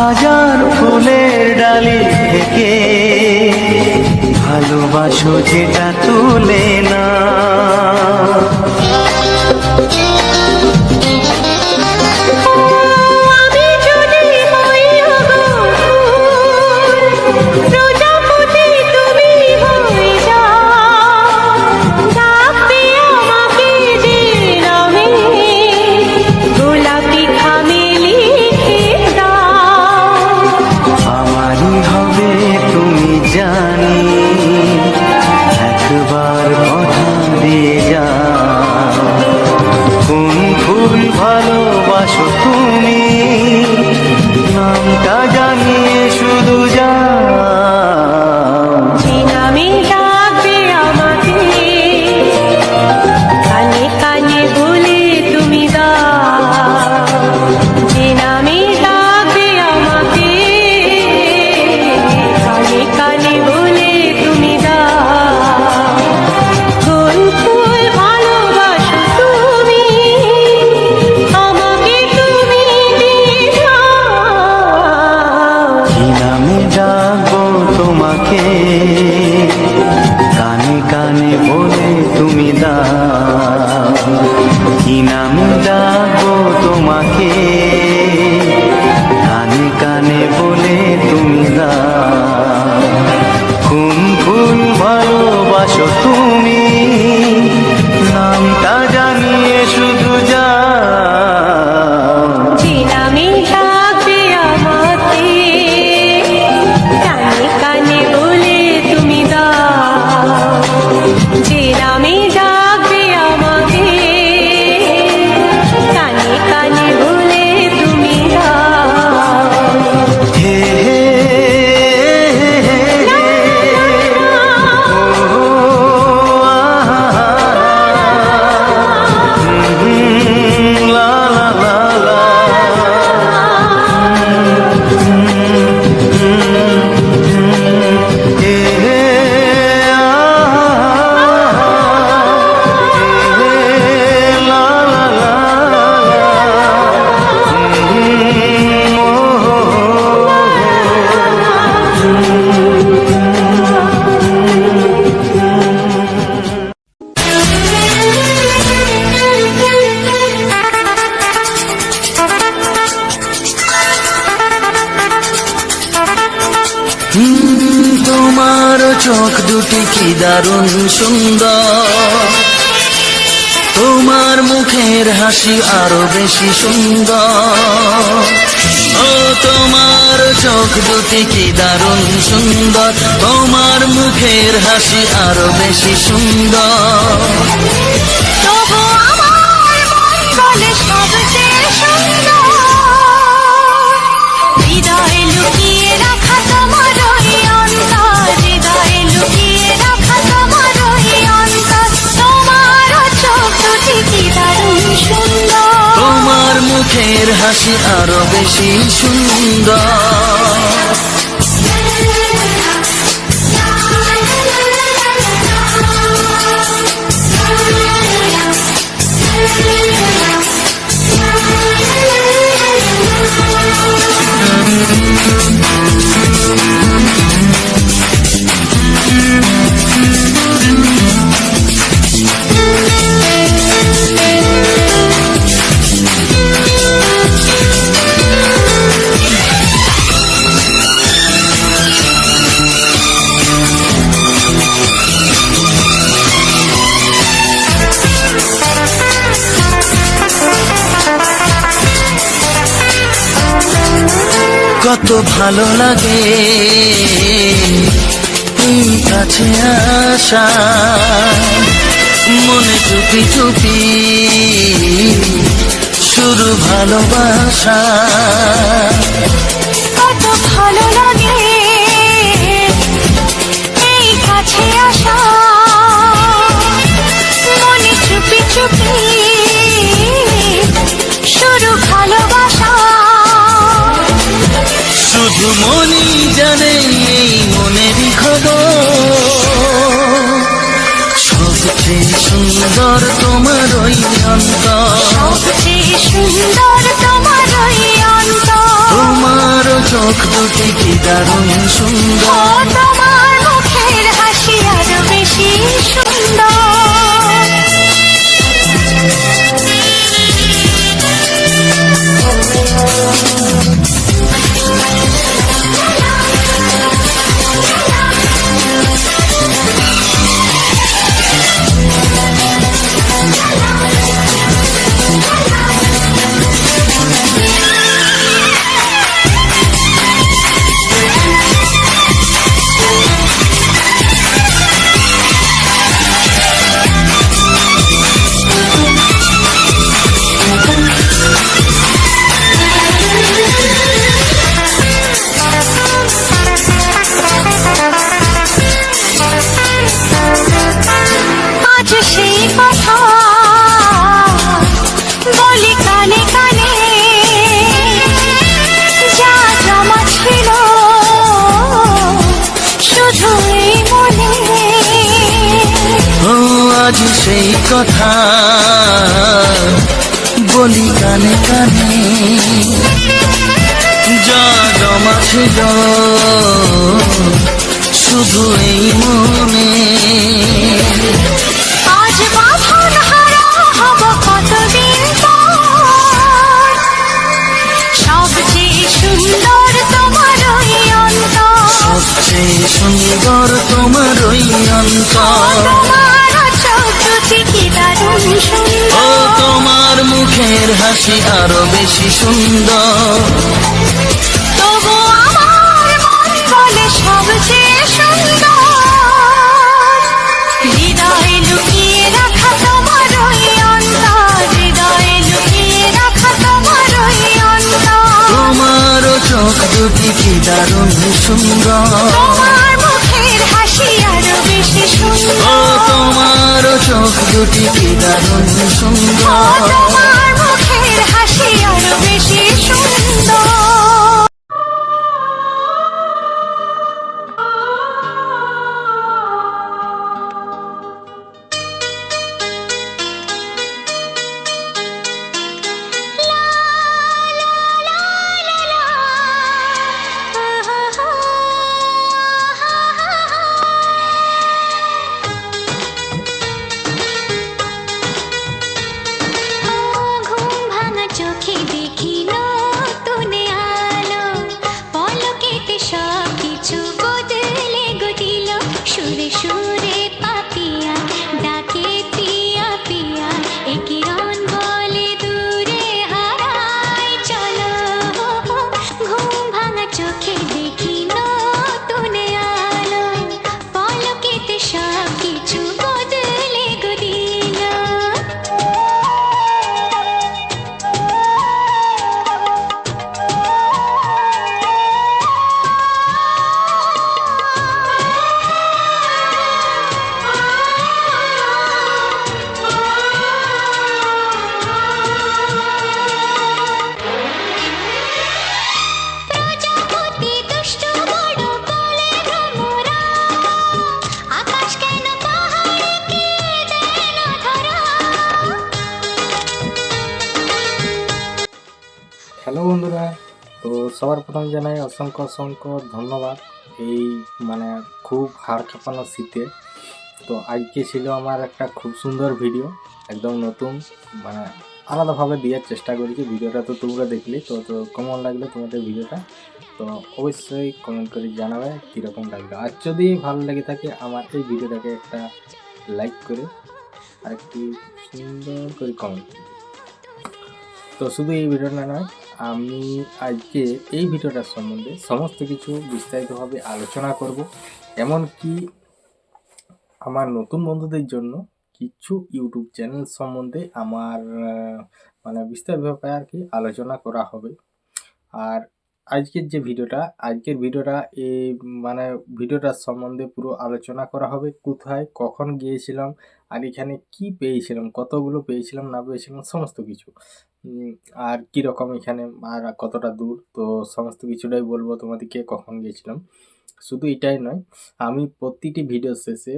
হাজার ফুলের ডালি থেকে ভালোবাসো যেটা তুলে না। আমি যদি হই প্রজাপতি তুমি হয়ে যাও, ডাকবে আমাকে যে নামে, গোলাপি খামে লিখে দাও। আমারই হবে তুমি জানি, একবার কথা দিয়ে যা। কোন ফুল ভালোবাসো তুমি, নামটা জানিয়ে শুধু যা। যে নামে ডাকবে আমাকে, কানে কানে বলে তুমি দাও। যে নামে ডাকবে আমাকে, কানে কানে বলে তুমি দাও। কোন ফুল ভালোবাসো তুমি, আমাকে তুমি দিয়ে যাও। কি নামে ডাকবো তোমাকে, কানে কানে বলে তুমি দাও। কি নামে ডাকবো তোমাকে, কানে কানে বলে তুমি দাও। কোন ফুল ভালোবাসো তুমি, নামটা জানিয়ে শুধু যাও। যে নামে ডাকবে আমাকে, কানে কানে বলে তুমি দাও। যে নামে ডাকবে আমাকে, কানে কানে বলে তুমি দাও। হে হে হে ও লা লা লা লা। হে হে লা লা লা তোমার চোখ দুটি কি দারুণ সুন্দর, তোমার মুখের হাসি আরো বেশি সুন্দর। ও তোমার চোখ দুটি কি দারুণ সুন্দর, তোমার মুখের হাসি আরো বেশি সুন্দর। তবু আমার মন বলে সবচেয়ে সুন্দর। হৃদয়ে লুকিয়ে রাখা তোমার ওই অন্তর, হৃদয়ে লুকিয়ে রাখা তোমার ওই অন্তর। তোমার চোখ দুটি কি দারুণ সুন্দর, তোমার মুখের হাসি আরো বেশি সুন্দর। কত ভালো লাগে এই কাছে আসা, মনে চুপি চুপি শুরু ভালোবাসা। কত ভালো লাগে এই কাছে আসা, মনে চুপি চুপি শুরু ভালোবাসা। শুধু মনই জানে এই মনেরই খবর, সবচেয়ে সুন্দর তোমার ওই অন্তর, সবচেয়ে সুন্দর তোমার ওই অন্তর। তোমার দুটি কি দারুণ ও সুন্দর। তোমার মুখের হাসি আরো বেশি সুন্দর। আজ সেই কথা বলি কানে কানে, যা জমা ছিল শুধু এই মনে। ও আজ সেই কথা বলি কানে কানে, যা জমা ছিল শুধু এই মনে। আজ বাঁধন হারা হব কতদিন পর, সবচেয়ে সুন্দর তোমার ওই অন্তর। সবচেয়ে সুন্দর তোমার ওই অন্তর। তোমার চোখ দুটি কি দারুণ ও সুন্দর। তোমার মুখের হাসি আরো বেশি সুন্দর। তবু আমার মন বলে সবচেয়ে সুন্দর। হৃদয়ে লুকিয়ে রাখা তোমার ওই অন্তর, হৃদয়ে লুকিয়ে রাখা তোমার ওই অন্তর। তোমারও চোখ দুটি কি দারুণ সুন্দর। তোমার মুখের হাসি আরো বেশি ও সুন্দর। তোমারও চোখ দুটি কি দারুণ ও সুন্দর। তোমার মুখের হাসি আরো বেশি সুন্দর। ঘুম ভাঙা চোখে দেখি নতুন আলো, পলকেতে সব কিছু বদলে গো দিল। সুরে সুরে পাপিয়া ডাকে পিয়া পিয়া, এ কিরণ বলে দূরে হারায় চলো। ঘুম ভাঙা চোখে দেখি নতুন আলো, পলকেতে সব কিছু বদলে গো দিল। প্রজাপতি দুষ্টু বড় বলে ভ্রমরা, আকাশ কেন পাহাড়কে দেয় না ধরা। হ্যালো বন্ধুরা, তো সবার প্রথম জানাই অসংখ্য অসংখ্য ধন্যবাদ। এই মানে খুব হাড় কাঁপানো শীতে তো আজকে ছিল আমার একটা খুব সুন্দর ভিডিও, একদম নতুন, মানে আলাদাভাবে দেওয়ার চেষ্টা করেছি। ভিডিওটা তো তোমরা দেখলে, তো কেমন লাগলো তোমাদের ভিডিওটা, তো অবশ্যই কমেন্ট করে জানাবে কীরকম লাগলো। আর যদি ভালো লেগে থাকে আমার এই ভিডিওটাকে একটা লাইক করে আর একটি সুন্দর করে কমেন্ট। তো শুধু এই ভিডিওটা নয়, আমি আজকে এই ভিডিওটার সম্বন্ধে সমস্ত কিছু বিস্তারিতভাবে আলোচনা করব, এমনকি আমার নতুন বন্ধুদের জন্য কিছু ইউটিউব চ্যানেল সম্বন্ধে আমার মানে বিস্তারিতভাবে আর কি আলোচনা করা হবে। আর আজকের ভিডিওটা এই মানে ভিডিওটার সম্বন্ধে পুরো আলোচনা করা হবে, কোথায় কখন গিয়েছিলাম আর এখানে কি পেয়েছিলাম, কতগুলো পেয়েছিলাম না পেয়েছিলাম সমস্ত কিছু, আর কীরকম এখানে আর কতটা দূর, তো সমস্ত কিছুটাই বলবো তোমাদেরকে, কখন গিয়েছিলাম। শুধু এটাই নয়, আমি প্রতিটি ভিডিও শেষে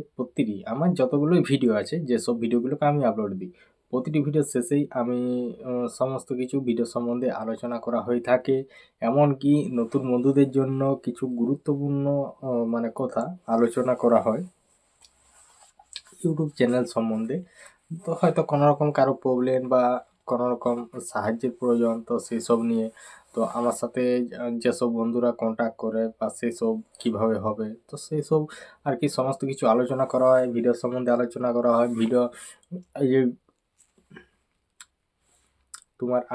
আমার যতগুলোই ভিডিও আছে, যেসব ভিডিওগুলোকে আমি আপলোড দিই, প্রতিটি ভিডিওর শেষেই আমি সমস্ত কিছু ভিডিও সম্বন্ধে আলোচনা করা হয়ে থাকে। এমনকি নতুন বন্ধুদের জন্য কিছু গুরুত্বপূর্ণ মানে কথা আলোচনা করা হয় ইউটিউব চ্যানেল সম্বন্ধে। তো হয়তো কোনো রকম কারো প্রবলেম বা কোনো রকম সাহায্যের প্রয়োজন, তো সেসব নিয়ে তো আমার সাথে যেসব বন্ধুরা কন্ট্যাক্ট করে বা সেসব কীভাবে হবে, তো সেসব আর কি সমস্ত কিছু আলোচনা করা হয়, ভিডিও সম্বন্ধে আলোচনা করা হয়। ভিডিও এই যে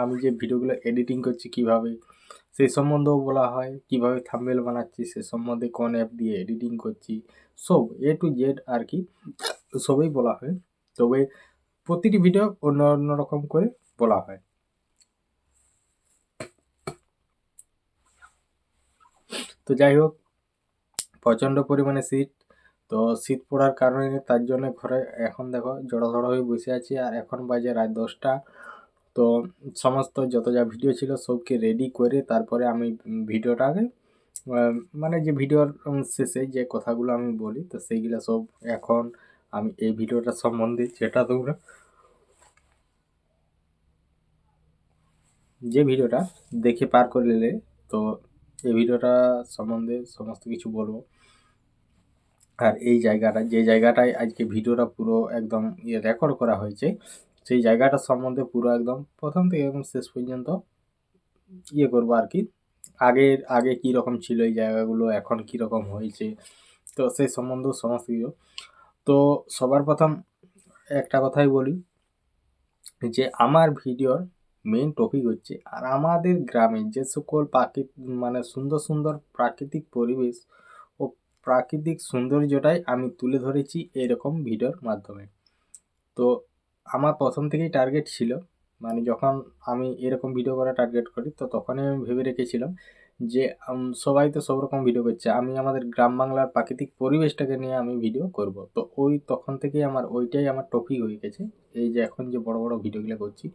আমি যে ভিডিওগুলো এডিটিং করছি কীভাবে, সেই সম্বন্ধেও বলা হয়। কীভাবে থাম্বনেল বানাচ্ছি সে সম্বন্ধে, কোন অ্যাপ দিয়ে এডিটিং করছি, সব A to Z আর কি সবই বলা হয়। তবে প্রতিটি ভিডিও অন্য অন্য রকম করে বলা হয়। তো যাই হোক, প্রচণ্ড পরিমাণে শীত, তো শীত পড়ার কারণে তার জন্য ঘরে এখন দেখো জড়ো হয়ে বসে আছি। আর এখন বাজে রাত 10টা। তো সমস্ত যত যা ভিডিও ছিল সবকে রেডি করে তারপরে আমি ভিডিওটাকে মানে যে ভিডিওর শেষে যে কথাগুলো আমি বলি, তো সেইগুলো সব এখন আমি এই ভিডিওটা সম্বন্ধে যেটা তোমরা যে ভিডিওটা দেখে পার করে নিলে, তো এই ভিডিওটা সম্বন্ধে সমস্ত কিছু বলবো। আর এই জায়গাটা, যে জায়গাটায় আজকে ভিডিওটা পুরো একদম রেকর্ড করা হয়েছে, সেই জায়গাটা সম্বন্ধে পুরো একদম প্রথম থেকে একদম শেষ পর্যন্ত করবো আর কি। আগে কী রকম ছিল এই জায়গাগুলো, এখন কী রকম হয়েছে, তো সেই সম্বন্ধেও সমস্ত কিছু। তো সবার প্রথম একটা কথাই বলি যে আমার ভিডিওর মেইন টপিক হচ্ছে আর আমাদের গ্রামে যে সকল মানে সুন্দর সুন্দর প্রাকৃতিক পরিবেশ ও প্রাকৃতিক সৌন্দর্যটাই আমি তুলে ধরেছি এরকম ভিডিওর মাধ্যমে। তো আমার প্রথম থেকেই টার্গেট ছিল, মানে যখন আমি এরকম ভিডিও করা টার্গেট করি, তো তখনই আমি ভেবে রেখেছিলাম যে সবাই তো সব রকম ভিডিও করছে, আমি আমাদের গ্রাম বাংলার প্রাকৃতিক পরিবেশটাকে নিয়ে আমি ভিডিও করব। তো তখন থেকেই ওইটাই আমার টপিক হয়ে গেছে। এই যে এখন যে বড় বড় ভিডিওগুলো করছি,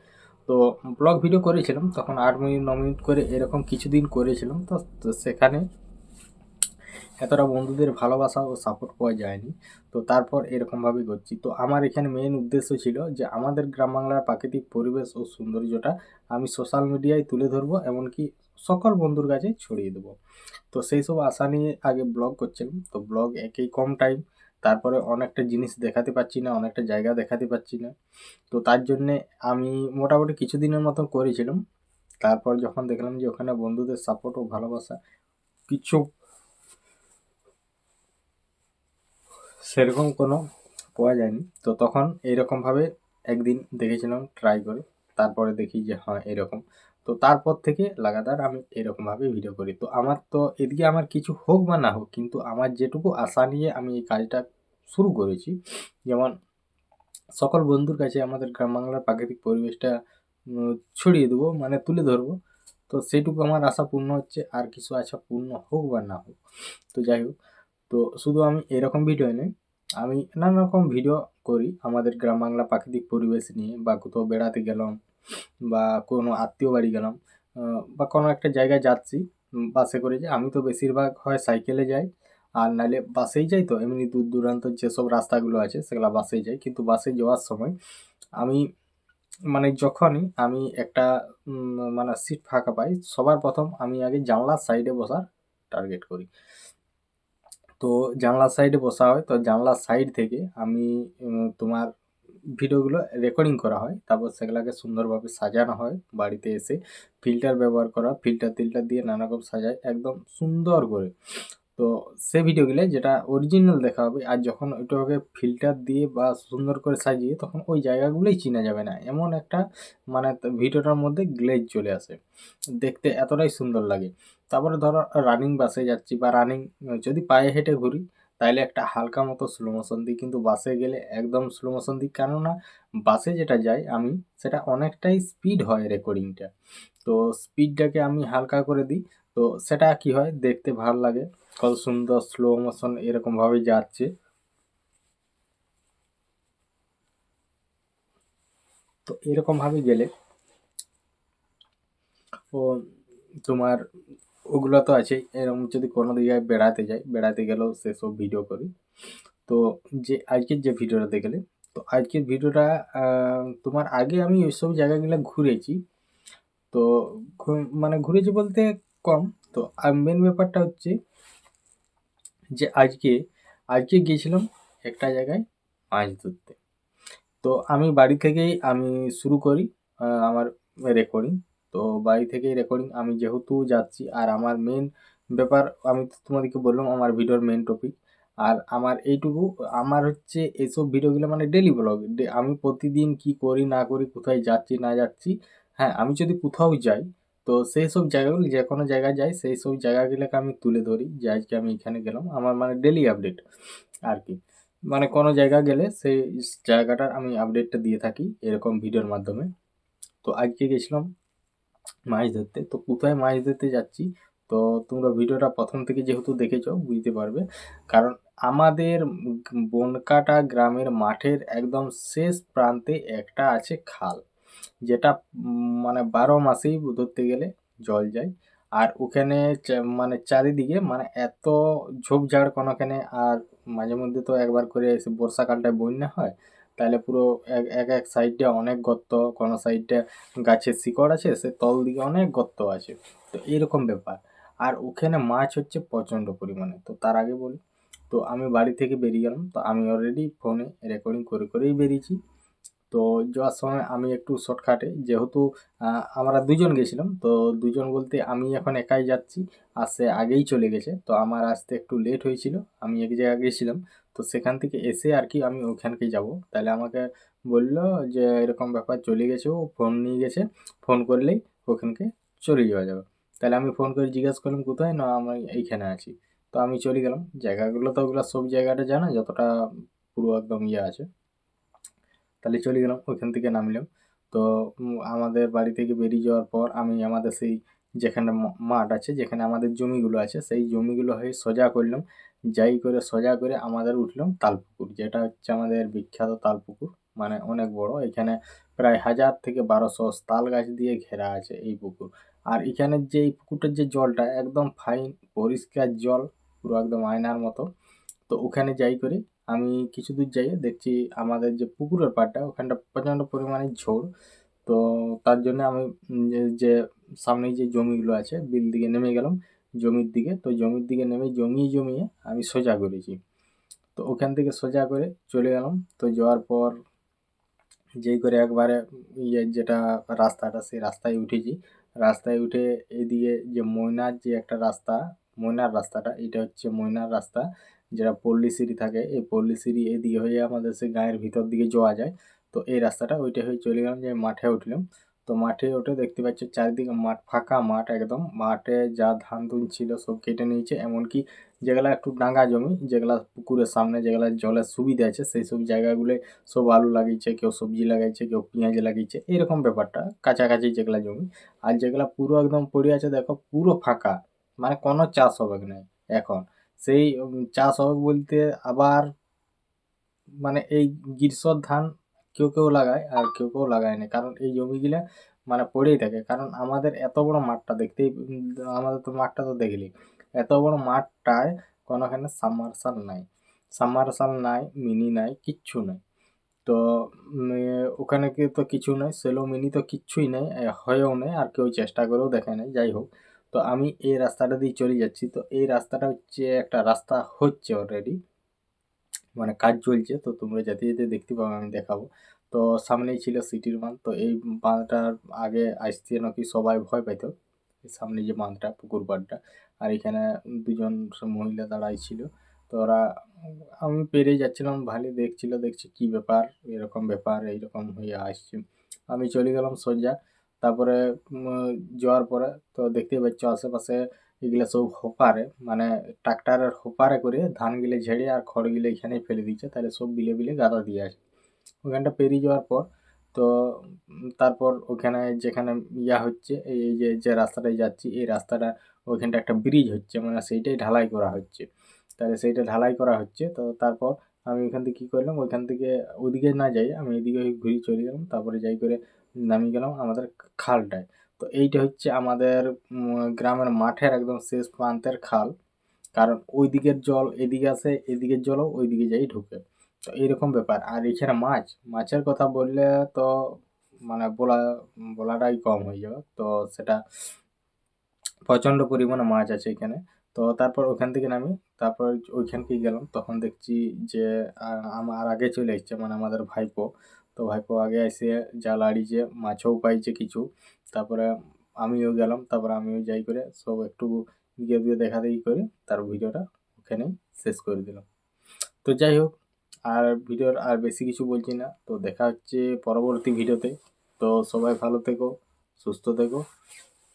তো ব্লগ ভিডিও করেছিলাম তখন 8 মিনিট 9 মিনিট করে এরকম কিছুদিন করেছিলাম। তো সেখানে এতটা বন্ধুদের ভালোবাসা ও সাপোর্ট পাওয়া যায়নি। তো তারপর এরকমভাবেই করছি। তো আমার এখানে মেইন উদ্দেশ্য ছিল যে আমাদের গ্রাম বাংলার প্রাকৃতিক পরিবেশ ও সৌন্দর্যটা আমি সোশ্যাল মিডিয়ায় তুলে ধরবো, এমনকি সকল বন্ধুর কাছে ছড়িয়ে দেবো। তো সেই সব আশা নিয়ে আগে ব্লগ করছিলাম। তো ব্লগ একেই কম টাইম, তারপরে অনেকটা জিনিস দেখাতে পারছি না, অনেকটা জায়গা দেখাতে পারছি না। তো তার জন্যে আমি মোটামুটি কিছুদিনের মতো করেছিলাম। তারপর যখন দেখলাম যে ওখানে বন্ধুদের সাপোর্ট ও ভালোবাসা কিছু সেরকম কোনো পাওয়া যায়নি, তো তখন এইরকমভাবে একদিন দেখেছিলাম ট্রাই করে, তারপরে দেখি যে হ্যাঁ এরকম। তো তারপর থেকে লাগাতার আমি এরকমভাবে ভিডিও করি। তো এদিকে আমার কিছু হোক বা না হোক, কিন্তু আমার যেটুকু আশা নিয়ে আমি এই কাজটা শুরু করেছি, যেমন সকল বন্ধুর কাছে আমাদের গ্রাম বাংলার প্রাকৃতিক পরিবেশটা ছড়িয়ে দেবো, মানে তুলে ধরবো। তো সেইটুকু আমার আশা পূর্ণ হচ্ছে, আর কিছু আশা পূর্ণ হোক বা না হোক। তো যাই হোক, তো শুধু আমি এরকম ভিডিও নয়, আমি নানা রকম ভিডিও করি আমাদের গ্রাম বাংলা প্রাকৃতিক পরিবেশ নিয়ে, বা কোথাও বেড়াতে গেলাম বা কোনো আত্মীয় বাড়ি গেলাম, বা কোনো একটা জায়গায় যাচ্ছি বাসে করে যাই। আমি তো বেশিরভাগ হয় সাইকেলে যাই, আর নাহলে বাসেই যাই। তো এমনি দূর দূরান্ত যেসব রাস্তাগুলো আছে সেগুলো বাসেই যাই। কিন্তু বাসে যাওয়ার সময় আমি মানে যখনই আমি একটা মানে সিট ফাঁকা পাই, সবার প্রথম আমি আগে জানলার সাইডে বসার টার্গেট করি। তো জানলার সাইডে বসা হয়, তো জানলার সাইড থেকে আমি তোমার ভিডিওগুলো রেকর্ডিং করা হয়, তারপর সেগুলোকে সুন্দরভাবে সাজানো হয়। বাড়িতে এসে ফিল্টার ব্যবহার করা, ফিল্টার দিয়ে নানা রকম সাজায় একদম সুন্দর করে। তো সে ভিডিওগুলো যেটা অরিজিনাল দেখা হবে, আর যখন ওইটাকে ফিল্টার দিয়ে বা সুন্দর করে সাজিয়ে, তখন ওই জায়গাগুলোই চেনা যাবে না, এমন একটা মানে ভিডিওটার মধ্যে গ্লেজ চলে আসে, দেখতে এতটাই সুন্দর লাগে। তারপরে ধরো রানিং বাসে যাচ্ছি, বা রানিং যদি পায়ে হেঁটে ঘুরি, তাইলে একটা হালকা মতো স্লো মোশন দিই। কিন্তু বাসে গেলে একদম স্লো মোশন দিই, কেননা বাসে যেটা যাই আমি, সেটা অনেকটাই স্পিড হয় রেকর্ডিংটা। তো স্পিডটাকে আমি হালকা করে দিই, তো সেটা কি হয়, দেখতে ভালো লাগে, কত সুন্দর স্লো মোশন এরকমভাবে যাচ্ছে। তো এরকমভাবে গেলে ও তোমার ওগুলো তো আছেই। এরকম যদি কোনো জায়গায় বেড়াতে যাই, বেড়াতে গেলেও সেসব ভিডিও করি। তো যে আজকের যে ভিডিওটা দেখলে, তো আজকের ভিডিওটা তোমার আগে আমি ওইসব জায়গাগুলো ঘুরেছি। তো মানে ঘুরেছি বলতে কম। তো মেন ব্যাপারটা হচ্ছে যে আজকে গিয়েছিলাম একটা জায়গায় মাছ ধরতে। তো আমি বাড়ি থেকেই আমি শুরু করি আমার রেকর্ডিং। তো বাড়ি থেকেই রেকর্ডিং আমি যেহেতু যাচ্ছি, আর আমার মেন ব্যাপার আমি তো তোমাদেরকে বললাম আমার ভিডিওর মেন টপিক। আর আমার এইটুকু, আমার হচ্ছে এইসব ভিডিওগুলো মানে ডেলি ব্লগ। আমি প্রতিদিন কি করি না করি, কোথায় যাচ্ছি না যাচ্ছি। হ্যাঁ, আমি যদি কোথাও যাই তো সেই সব জায়গাগুলো, যে কোনো জায়গায় যাই সেই সব জায়গাগুলোকে আমি তুলে ধরি যে আজকে আমি এখানে গেলাম। আমার মানে ডেলি আপডেট আর কি। মানে কোনো জায়গা গেলে সেই জায়গাটার আমি আপডেটটা দিয়ে থাকি এরকম ভিডিওর মাধ্যমে। তো আজকে গেছিলাম মাছ ধরতে। তো কোথায় মাছ ধরতে যাচ্ছি, তো তোমরা ভিডিওটা প্রথম থেকে যেহেতু দেখেছো বুঝতে পারবে। কারণ আমাদের বনকাটা গ্রামের মাঠের একদম শেষ প্রান্তে একটা আছে খাল, যেটা মানে 12 মাসেই ধরতে গেলে জল যায়। আর ওখানে মানে চারিদিকে মানে এত ঝোপঝাড় কোনোখানে। আর মাঝে মধ্যে তো একবার করে এসে বর্ষাকালটায় বন্যা হয়, তাহলে পুরো এক সাইডে অনেক গর্ত, কোনো সাইডে গাছের শিকড় আছে, সে তল দিকে অনেক গর্ত আছে। তো এরকম ব্যাপার। আর ওখানে মাছ হচ্ছে প্রচণ্ড পরিমাণে। তো তার আগে বলি, তো আমি বাড়ি থেকে বেরিয়ে গেলাম। তো আমি অলরেডি ফোনে রেকর্ডিং করে করেই বেরিয়েছি। তো যাওয়ার সময় আমি একটু শর্টকাটে, যেহেতু আমরা দুজন গেছিলাম। তো দুজন বলতে আমি এখন একাই যাচ্ছি, আর সে আগেই চলে গেছে। তো আমার আসতে একটু লেট হয়েছিল, আমি এক জায়গায় গেছিলাম। তো সেখান থেকে এসে আর কি আমি ওখানকে যাব। তাহলে আমাকে বললো যে এরকম ব্যাপার, চলে গেছে, ও ফোন নিয়ে গেছে, ফোন করলেই ওখানকে চলে যাওয়া যাবে। তাহলে আমি ফোন করে জিজ্ঞাসা করলাম কোথায়, না আমি এইখানে আছি। তো আমি চলে গেলাম। জায়গাগুলো তো ওগুলো সব জায়গাটা জানা যতটা পুরো একদম ইয়ে আছে। তাহলে চলে গেলাম, ওইখান থেকে নামলাম। তো আমাদের বাড়ি থেকে বেরিয়ে যাওয়ার পর আমি আমাদের সেই যেখানে মাঠ আছে, যেখানে আমাদের জমিগুলো আছে, সেই জমিগুলো হয়ে সোজা করলাম। যাই করে সোজা করে আমাদের উঠলাম তালপুকুর, যেটা হচ্ছে আমাদের বিখ্যাত তালপুকুর। মানে অনেক বড়, এখানে প্রায় 1000 থেকে 1200 তাল গাছ দিয়ে ঘেরা আছে এই পুকুর। আর এখানে যে এই পুকুরটার যে জলটা একদম ফাইন পরিষ্কার জল, পুরো একদম আয়নার মতো। তো ওখানে যাই করে আমি কিছু দূর যাই, দেখছি আমাদের যে পুকুরের পাড়টা ওখানটা প্রচণ্ড পরিমাণে ঝোড়। তো তার জন্য আমি যে সামনেই যে জমিগুলো আছে বিল দিকে নেমে গেলাম জমির দিকে। তো জমির দিকে নেমে জমিয়ে জমিয়ে আমি সোজা করেছি। তো ওখান থেকে সোজা করে চলে গেলাম। তো যাওয়ার পর যেই করে একবারে ইয়ে যেটা রাস্তাটা, সেই রাস্তায় উঠেছি। রাস্তায় উঠে এদিকে যে ময়নার যে একটা রাস্তা, ময়নার রাস্তাটা, এটা হচ্ছে ময়নার রাস্তা, যেটা পল্লীশ্রী থাকে। এই পল্লীশ্রী এদিকে হয়ে আমাদের সে গায়ের ভিতর দিকে যাওয়া যায়। তো এই রাস্তাটা ওইটা হয়ে চলে গেলাম, যে মাঠে উঠলাম। তো মাঠে উঠে দেখতে পাচ্ছি চারিদিকে মাঠ, ফাঁকা মাঠ একদম। মাঠে যা ধান ধুন ছিল সব কেটে নিয়েছে, এমনকি যেগুলা একটু ডাঙ্গা জমি, যেগুলা পুকুরের সামনে, যেগুলা জলের সুবিধা আছে, সেই সব জায়গাগুলো সব আলু লাগিয়েছে, কেউ সবজি লাগাইছে, কেউ পেঁয়াজ লাগিয়েছে, এরকম ব্যাপারটা কাছাকাছি যেগুলা জমি। আর যেগুলা পুরো একদম পড়ে আছে দেখো পুরো ফাঁকা, মানে কোনো চাষ হবে না এখন। সেই চাষ হবে বলতে আবার মানে এই গ্রীষ্মর ধান কেউ কেউ লাগায়, আর কেউ কেউ লাগায় না, কারণ এই জমিগুলা মানে পড়েই থাকে। কারণ আমাদের এত বড় মাঠটা দেখতেই আমাদের তো মাঠটা তো দেখলি, এত বড় মাঠটায় কোনোখানে সাবমার্শাল নাই, সাবমার্শাল নাই, মিনি নাই, কিচ্ছু নাই। তো ওখানে কি তো কিছু নাই, সেলো মিনি তো কিচ্ছুই নেই, হয়েও নেই, আর কেউ চেষ্টা করেও দেখে নাই। যাই হোক, তো আমি এই রাস্তাটা দিয়ে চলে যাচ্ছি। তো এই রাস্তাটা হচ্ছে একটা রাস্তা হচ্ছে অলরেডি, মানে কাজ চলছে। তো তোমরা যেতে যেতে দেখতে পাবে, আমি দেখাবো। তো সামনেই ছিল সিটির বাঁধ। তো এই বাঁধটার আগে আসতে নাকি সবাই ভয় পাইতো, এই সামনে যে বাঁধটা, পুকুর পাড়টা। আর এখানে দুজন মহিলা দাঁড়াই ছিল। তো ওরা আমি পেরিয়ে যাচ্ছিলাম, ভালোই দেখছিল, দেখছি কি ব্যাপার, এরকম ব্যাপার, এইরকম হয়ে আসছে। আমি চলে গেলাম সোজা। তারপরে যাওয়ার পরে তো দেখতেই পাচ্ছ আশেপাশে এগুলা সব হোপারে, মানে ট্রাক্টরের হোপারে করে ধানগুলো ঝেড়ে আর খড়গুলো এখানেই ফেলে দিচ্ছে, তাহলে সব বিলে বিলে গাদা দিয়ে আছে। ওখানটা পেরিয়ে যাওয়ার পর তো তারপর ওখানে যেখানে ইয়া হচ্ছে, এই এই যে রাস্তাটায় যাচ্ছি, এই রাস্তাটা ওইখানটা একটা ব্রিজ হচ্ছে, মানে সেইটাই ঢালাই করা হচ্ছে। তাহলে সেইটা ঢালাই করা হচ্ছে। তো তারপর আমি ওইখান থেকে কী করলাম, ওইখান থেকে ওইদিকে না যাই, আমি এদিকে ঘুরে চলে গেলাম। তারপরে যাই করে নামিয়ে গেলাম আমাদের খালটায়। তো এইটা হচ্ছে আমাদের গ্রামের মাঠের একদম শেষ প্রান্তের খাল। কারণ ওই দিকের জল এদিকে আসে, এদিকের জলও ওই দিকে যাই ঢুকে। তো এইরকম ব্যাপার। আর এখানে মাছের কথা বললে তো মানে বলাটাই কম হয়ে যাবে। তো সেটা প্রচণ্ড পরিমাণে মাছ আছে এখানে। তো তারপর ওখান থেকে নামি, তারপর ওইখানকে গেলাম, তখন দেখছি যে আমার আগে চলে এসছে মানে আমাদের ভাইপো। তো ভাইপো আগে এসে জাল আড়িয়েছে, মাছও পাইছে কিছু। তারপরে আমিও গেলাম, তারপরে আমিও যাই করে সব একটু গিয়ে দেখা দেখি করে তার ভিডিওটা ওখানেই শেষ করে দিলাম। তো যাই হোক, আর ভিডিওর আর বেশি কিছু বলছি না। তো দেখা হচ্ছে পরবর্তী ভিডিওতে। তো সবাই ভালো থেকো, সুস্থ থেকো,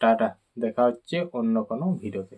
টাটা। দেখা হচ্ছে অন্য কোনো ভিডিওতে।